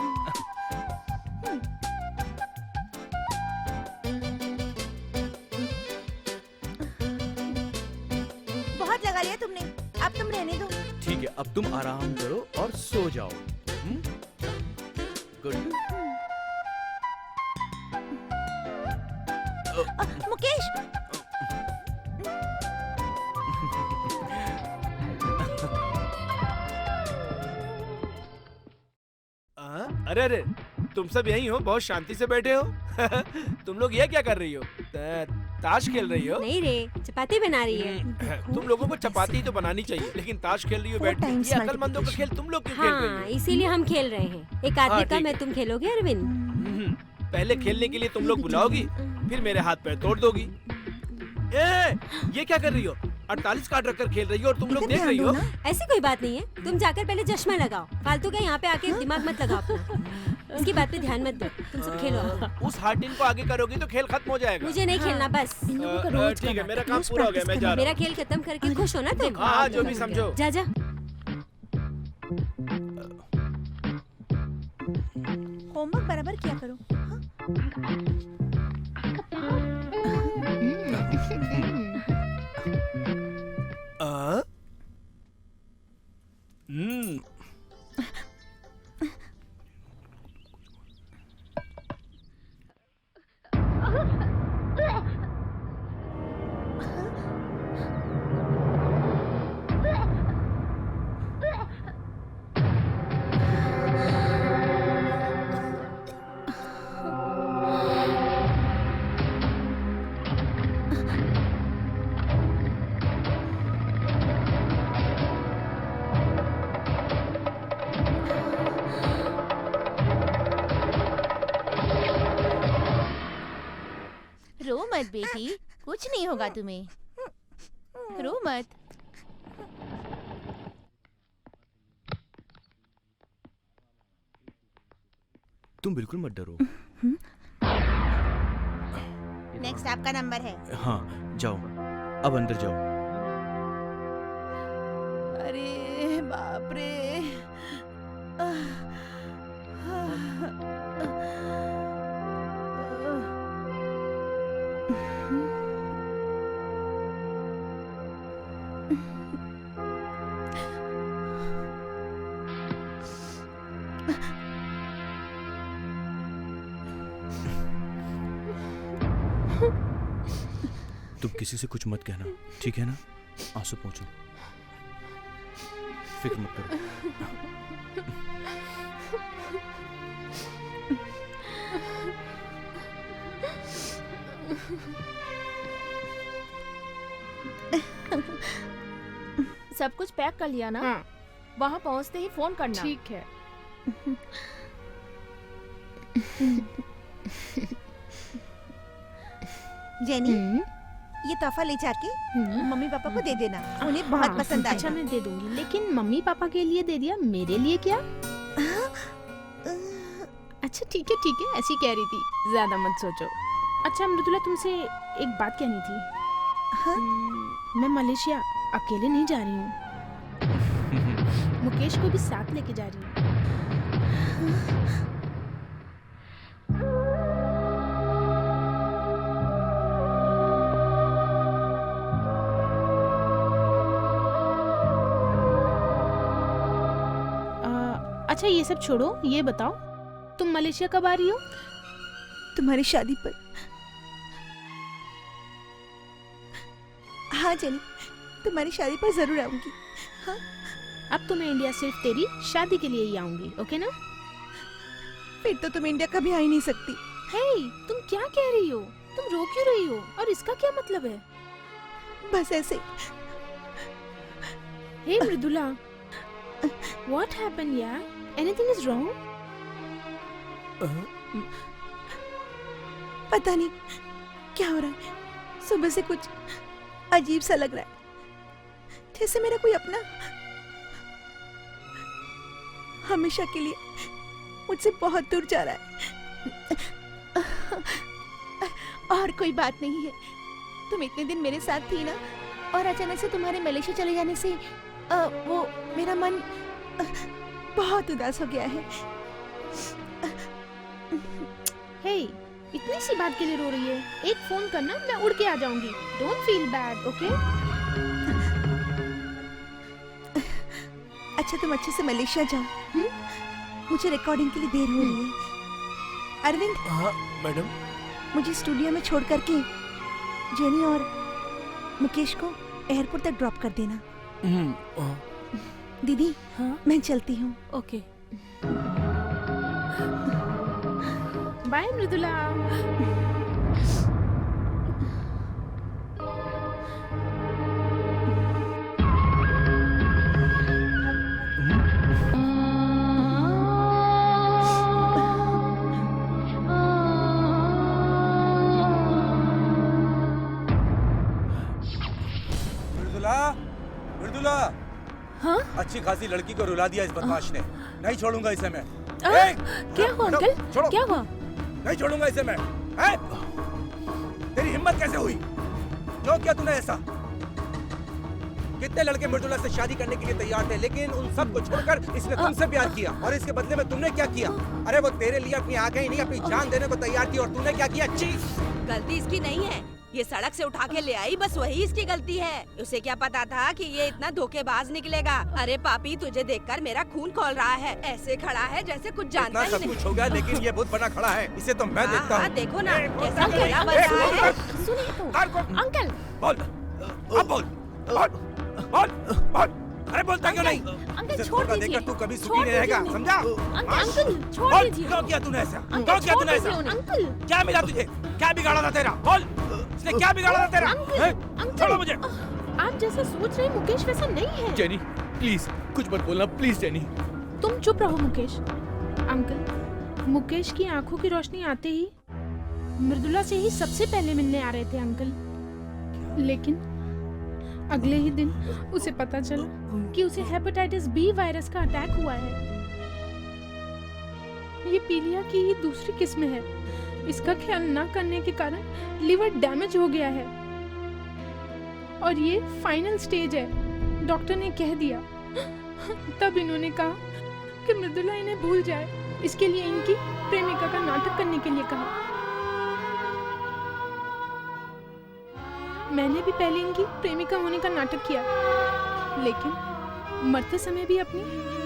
बहुत लगा लिया तुमने, अब तुम रहने दो। ठीक है अब तुम आराम करो और सो जाओ। गुड। मुकेश अरे अरे तुम सब यहीं हो, बहुत शांति से बैठे हो। तुम लोग ये क्या कर रही हो? ताश खेल रही हो? नहीं रे, चपाती बना रही है। तुम लोगों को चपाती तो बनानी चाहिए, लेकिन ताश खेल रही हो बैठ के। ये अकलमंदों का खेल तुम लोग क्यों खेल रही हो? हाँ, इसीलिए हम खेल रहे हैं। एक आदमी का मैं, तुम खेलोगे अरविंद? पहले खेलने के लिए तुम लोग बुलाओगी, फिर मेरे हाथ पैर तोड़ दोगी। ये क्या कर रही हो? 48 कार्ड रखकर खेल रही हो और तुम लोग देख रही हो। ऐसी कोई बात नहीं है, तुम जाकर पहले चश्मा लगाओ। फालतू का यहाँ पे आके दिमाग मत लगाओ अपना। इसकी बात पे ध्यान मत दो, तुम सब खेलो। उस हार्टिन को आगे करोगी तो खेल खत्म हो जाएगा। मुझे नहीं खेलना बस। ठीक है मेरा काम पूरा हो गया, मैं जा रहा हूँ। मेरा खेल खत्म करके खुश हो ना तुम। हाँ जो भी समझो। जा जा। होमवर्क बराबर किया करो। रो मत बेटी, कुछ नहीं होगा तुम्हें, रो मत। तुम बिल्कुल मत डरो। नेक्स्ट आपका नंबर है। हाँ जाओ, अब अंदर जाओ। अरे बाप रे। तुम किसी से कुछ मत कहना, ठीक है ना? आंसू पोंछो, फिक्र मत करो। सब कुछ पैक कर लिया ना? हाँ। वहाँ पहुँचते ही फोन करना। ठीक है। जेनी, ये तोहफा ले जाके मम्मी पापा को दे देना, उन्हें बहुत पसंद आएगा। अच्छा मैं दे दूंगी, लेकिन मम्मी पापा के लिए दे दिया, मेरे लिए क्या? अच्छा ठीक है, ऐसी कह रही थी, ज्यादा मत सोचो। अच्छा मृदुला, तुमसे एक बात कहनी थी। मैं मलेशिया अकेले नहीं जा रही हूँ, मुकेश को भी साथ लेके जा रही हूँ। अच्छा ये सब छोड़ो, ये बताओ तुम मलेशिया कब आ रही हो? तुम्हारी शादी पर। हाँ जेनी, तुम्हारी शादी पर जरूर आऊंगी। हाँ, अब तो मैं इंडिया सिर्फ तेरी शादी के लिए ही आऊंगी, ओके ना? फिर तो तुम इंडिया कभी आ ही नहीं सकती। हे, तुम क्या कह रही हो? तुम रो क्यों रही हो? और इसका क्या मतलब है? बस ऐसे। हे मृदुला, what happened यार? Anything is wrong? पता नहीं क्या हो रहा है। सुबह से कुछ अजीब सा लग रहा है, जैसे मेरा कोई अपना हमेशा के लिए मुझसे बहुत दूर जा रहा है। और कोई बात नहीं है, तुम इतने दिन मेरे साथ थी ना, और अचानक से तुम्हारे मलेशिया चले जाने से वो मेरा मन बहुत उदास हो गया है। हे, इतनी सी बात के लिए रो रही है? एक फोन करना, मैं उड़ के आ जाऊंगी। Don't feel bad, okay? अच्छा, तुम अच्छे से मलेशिया जाओ। मुझे रिकॉर्डिंग के लिए देर हो रही है। अरविंद। हाँ मैडम। मुझे स्टूडियो में छोड़ करके जेनी और मुकेश को एयरपोर्ट तक ड्रॉप कर देना। दीदी, हाँ? मैं चलती हूँ। ओके। बाय मृदुला। मृदुला, हाँ? अच्छी खासी लड़की को रुला दिया इस बदमाश ने। नहीं छोड़ूंगा इसे मैं। क्या हुआ अंकल? क्या हुआ? नहीं छोड़ूंगा इसे मैं। तेरी हिम्मत कैसे हुई? क्यों किया तूने ऐसा? कितने लड़के मृदुला से शादी करने के लिए तैयार थे, लेकिन उन सब को छोड़कर इसने तुमसे प्यार किया। और इसके बदले में तुमने क्या किया? अरे वो तेरे लिए अपनी आंखें ही नहीं, अपनी जान देने को तैयार थी, और तूने क्या किया? चीज। गलती इसकी नहीं है, ये सड़क से उठा के ले आई, बस वही इसकी गलती है। उसे क्या पता था कि ये इतना धोखेबाज निकलेगा। अरे पापी, तुझे देखकर मेरा खून खौल रहा है। ऐसे खड़ा है जैसे कुछ जानता ही सब नहीं। कुछ हो गया, लेकिन ये बहुत बना खड़ा है। इसे तो मैं देखता हूँ। देखो ना कैसा खड़ा बन रहा है। सुनिए तो अंकल। बोल, अब बोल, बोल, बोल, बोल। अरे बोलता क्यों नहीं? अंकल छोड़ दीजिए। देखकर तू कभी सुखी नहीं रहेगा, समझा? अंकल छोड़ दीजिए। क्यों किया तूने ऐसा? क्यों किया तूने ऐसा? अंकल क्या मिला तुझे? क्या बिगाड़ा था तेरा? बोल, इसने क्या बिगाड़ा था तेरा? छोड़ो मुझे। आप जैसा सोच रहे हैं मुकेश वैसा नहीं है। जेनी प्लीज कुछ मत बोलना, प्लीज जेनी। तुम चुप रहो मुकेश। अंकल, मुकेश की आंखों की रोशनी आते ही मृदुला से ही सबसे पहले मिलने आ रहे थे अंकल। लेकिन अगले ही दिन उसे पता चला कि उसे हेपेटाइटिस बी वायरस का अटैक हुआ है। ये पीलिया की ही दूसरी किस्म है। इसका ख्याल न करने के कारण लिवर डैमेज हो गया है और ये फाइनल स्टेज है, डॉक्टर ने कह दिया। तब इन्होंने कहा कि मृदुला इन्हें भूल जाए, इसके लिए इनकी प्रेमिका का नाटक करने के लिए कहा। मैंने भी पहले इनकी प्रेमिका होने का नाटक किया, लेकिन मरते समय भी अपनी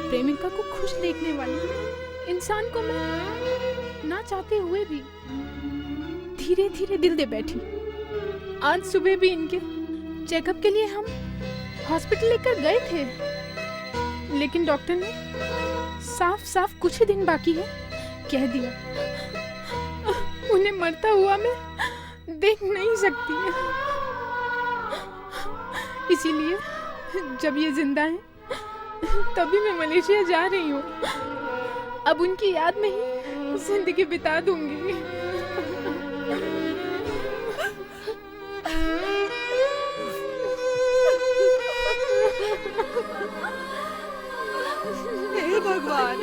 प्रेमिका को खुश देखने वाली इंसान को मैं ना चाहते हुए भी धीरे धीरे दिल दे बैठी। आज सुबह भी इनके चेकअप के लिए हम हॉस्पिटल लेकर गए थे, लेकिन डॉक्टर ने साफ साफ कुछ ही दिन बाकी है कह दिया। उन्हें मरता हुआ मैं देख नहीं सकती। इसीलिए जब ये जिंदा हैं, तभी मैं मलेशिया जा रही हूँ। अब उनकी याद में ही जिंदगी बिता दूंगी। हे भगवान,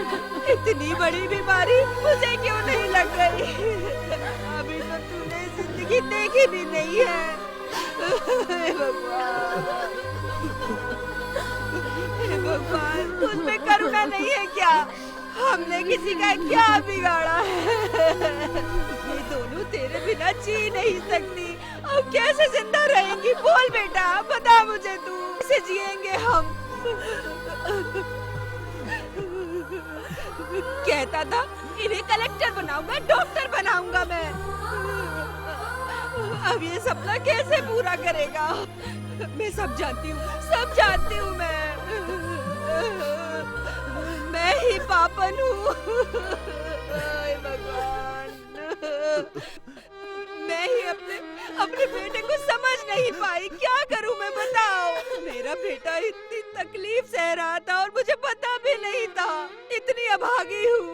इतनी बड़ी बीमारी मुझे क्यों नहीं लग गई? अभी तो तूने जिंदगी देखी भी नहीं है। हे भगवान, हे भगवान, तुझ में करुणा नहीं है क्या? हमने किसी का क्या बिगाड़ा है? ये दोनों तेरे बिना जी नहीं सकती। अब कैसे जिंदा रहेंगी? बोल बेटा, बता मुझे तू, कैसे जिएंगे हम? कहता था इन्हें कलेक्टर बनाऊंगा, डॉक्टर बनाऊंगा मैं। अब ये सपना कैसे पूरा करेगा? मैं सब जानती हूँ मैं ही पापन हूँ। हाय भगवान, मैं ही अपने बेटे को समझ नहीं पाई। क्या करूं मैं, बताओ। मेरा बेटा इतनी तकलीफ सह रहा था और मुझे पता भी नहीं था। इतनी अभागी हूँ।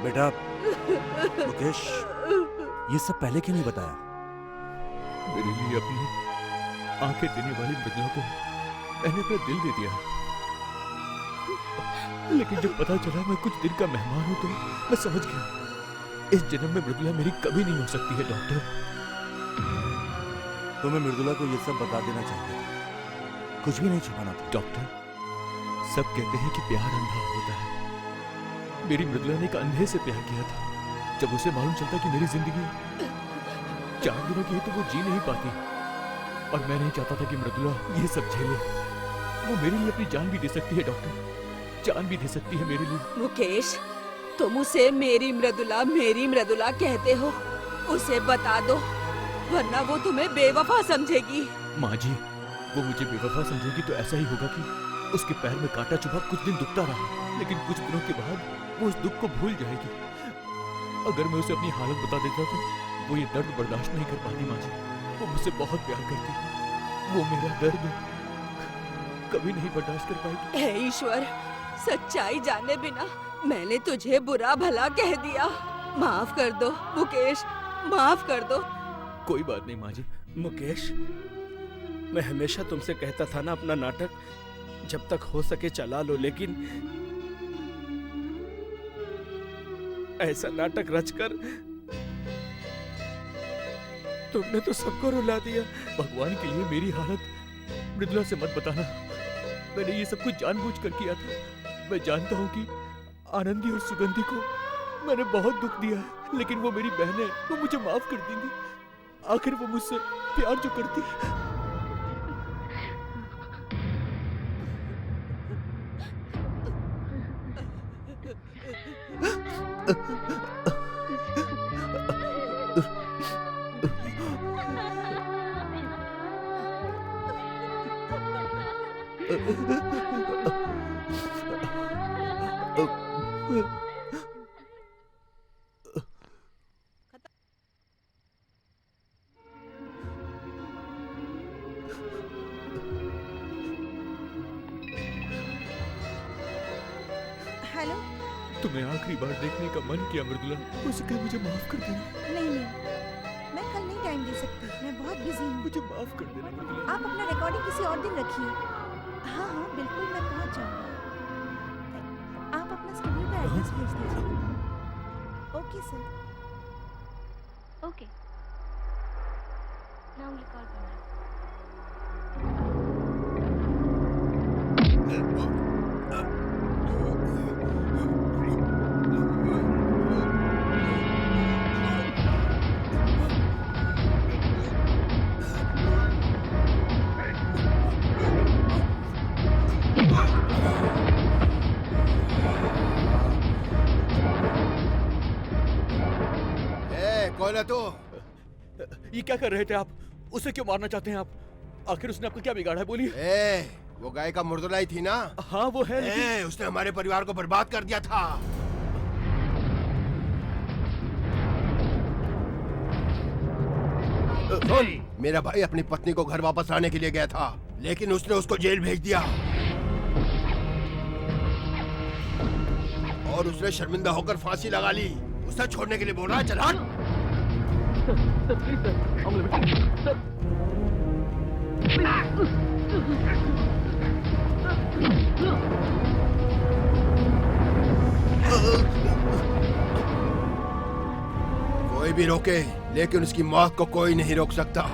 बेटा मुकेश, ये सब पहले क्यों नहीं बताया? मेरे लिए अपनी आंखें देने वाली मृदुला को मैंने अपना दिल दे दिया, लेकिन जब पता चला मैं कुछ दिन का मेहमान हूं तो मैं समझ गया इस जन्म में मृदुला मेरी कभी नहीं हो सकती है। डॉक्टर, तुम्हें मृदुला को ये सब बता देना चाहिए, कुछ भी नहीं छुपाना था। डॉक्टर, सब कहते हैं कि प्यार अंधा होता है। मेरी मृदुला ने एक अंधे से प्यार किया था। जब उसे मालूम चलता कि मेरी जिंदगी 4 दिनों की है तो वो जी नहीं पाती, और मैं नहीं चाहता था कि मृदुला ये सब झेले। वो मेरे लिए अपनी जान भी दे सकती है डॉक्टर, जान भी दे सकती है मेरे लिए। मुकेश, तुम उसे मेरी मृदुला कहते हो। उसे बता दो, वरना वो तुम्हें बेवफा समझेगी। माँ जी, वो मुझे बेवफा समझेगी तो ऐसा ही होगा कि उसके पैर में कांटा चुभा कुछ दिन दुखता रहा, लेकिन कुछ दिनों के बाद वो उस दुख को भूल जाएगी। अगर मैं उसे अपनी हालत बता देता तो वो ये दर्द बर्दाश्त नहीं कर पाती। माँ जी, वो मुझसे बहुत प्यार करती, वो मेरा दर्द कभी नहीं बर्दाश्त कर पाएगी। हे ईश्वर, सच्चाई जाने बिना मैंने तुझे बुरा भला कह दिया। माफ कर दो मुकेश, माफ कर दो। कोई बात नहीं माँ जी। मुकेश, मैं हमेशा तुमसे कहता था ना, अपना नाटक जब तक हो सके चला लो, लेकिन ऐसा नाटक रचकर तुमने तो सबको रुला दिया। भगवान के लिए मेरी हालत मृदुला से मत बताना। मैंने ये सब कुछ जानबूझ कर किया था। मैं जानता हूँ कि आनंदी और सुगंधी को मैंने बहुत दुख दिया है, लेकिन वो मेरी बहन है, वो मुझे माफ कर देंगी। आखिर वो मुझसे प्यार जो करती है। हेलो। तुम्हें आखिरी बार देखने का मन किया मृदुला, उसे कह मुझे माफ कर देना। नहीं, मैं कल नहीं टाइम दे सकती, मैं बहुत बिजी हूँ। मुझे माफ कर देना मृदुला। आप अपना रिकॉर्डिंग किसी और दिन रखिए। हाँ हाँ बिल्कुल, मैं पहुँच जाऊँगी। आप अपना स्टूडियो का एड्रेस भेज दीजिए। Okay sir. Okay, now you call करना। कौन है तू? ये क्या कर रहे थे आप? उसे क्यों मारना चाहते हैं आप? आखिर उसने आपको क्या बिगाड़ा है, बोलिए। वो गाय का मुर्दला ही थी ना? हाँ वो है, लेकिन... उसने हमारे परिवार को बर्बाद कर दिया था। सुन, मेरा भाई अपनी पत्नी को घर वापस लाने के लिए गया था, लेकिन उसने उसको जेल भेज दिया। और उसने शर्मिंदा होकर फांसी लगा ली। उसे छोड़ने के लिए बोल रहा है, चल हट। कोई भी रोके, लेकिन उसकी मौत को कोई नहीं रोक सकता।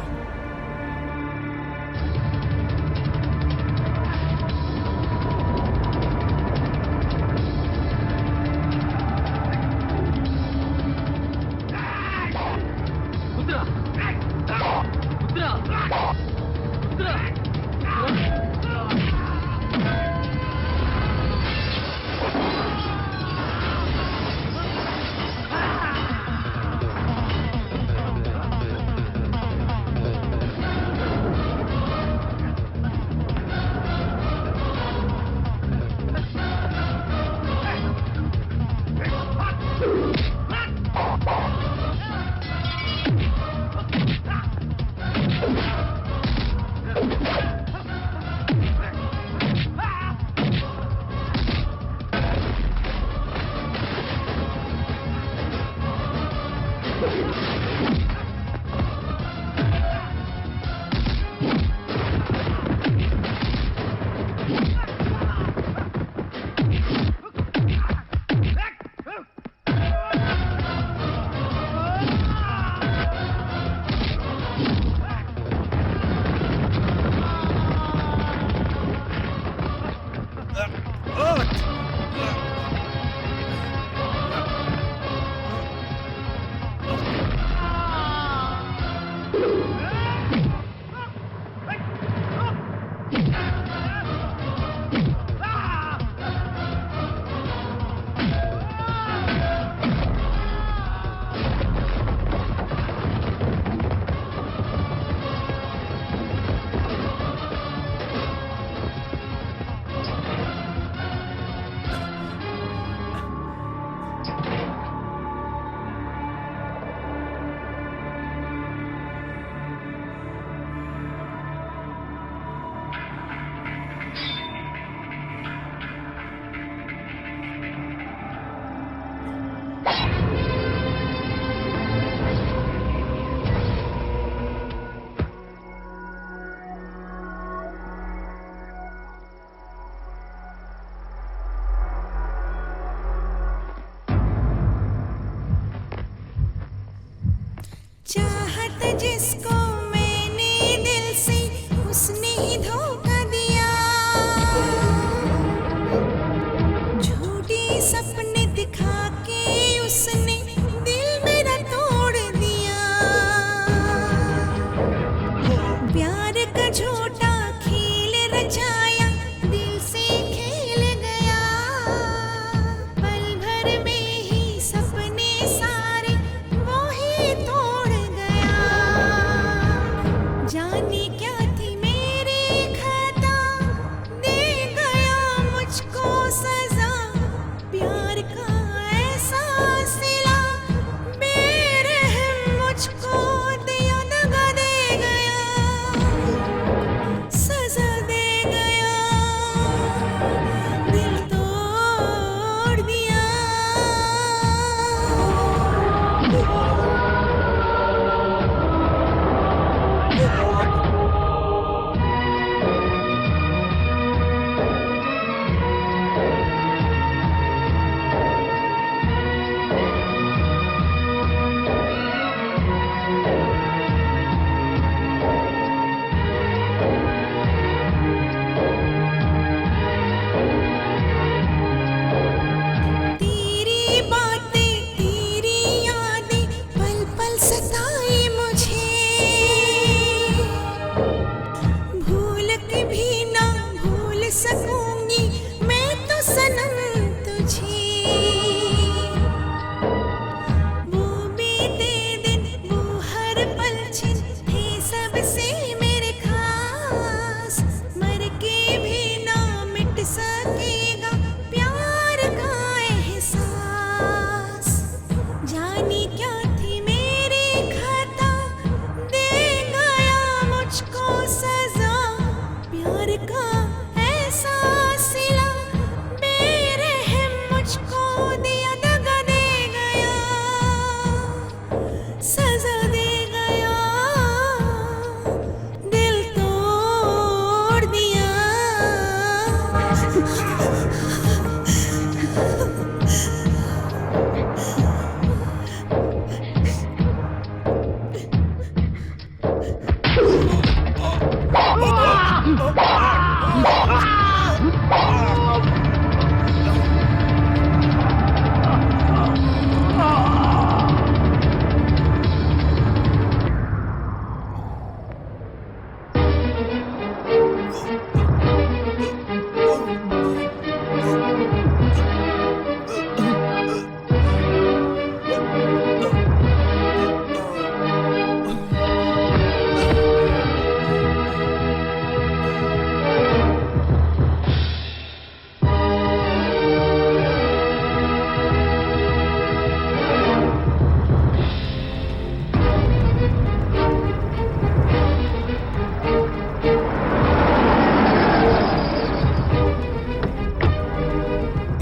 जिसको मैंने दिल से उसने ही धोखा दिया। झूठी सपने दिखा के उसने दिल मेरा तोड़ दिया। प्यार का झूठा खेल रचाया, दिल से खेल गया। पल भर में ही सपने सारे वो ही तोड़ गया। जाने क्या थी मेरी खता, दे गया मुझको सजा। प्यार का ऐसा सिला, बेरहम मुझको दिया, दगा दे गया, सजा दे गया, दिल तोड़ दिया। तेरी बातें, तेरी यादें पल पल सताई मुझे। भूल के भी ना भूल सकूंगी मैं तो सनम तुझे। वो बीते दिन, वो हर पल छिन थे सबसे मेरे खास। मर के भी ना मिट सकेगा प्यार का एहसास। जानी क्या थी मेरी खता, दे गया मुझको सजा। प्यार का ऐसा सिला, बेरहम मुझको दिया, दगा दे गया, सजा दे गया, दिल तोड़ दिया।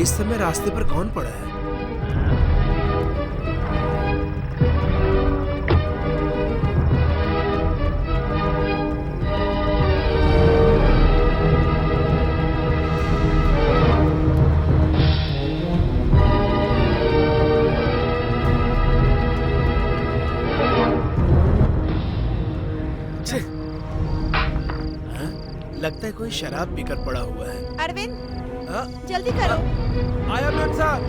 इस समय रास्ते पर कौन पड़ा है? लगता है कोई शराब पीकर पड़ा हुआ है। अरविंद, जल्दी करो। आया मैम साहब।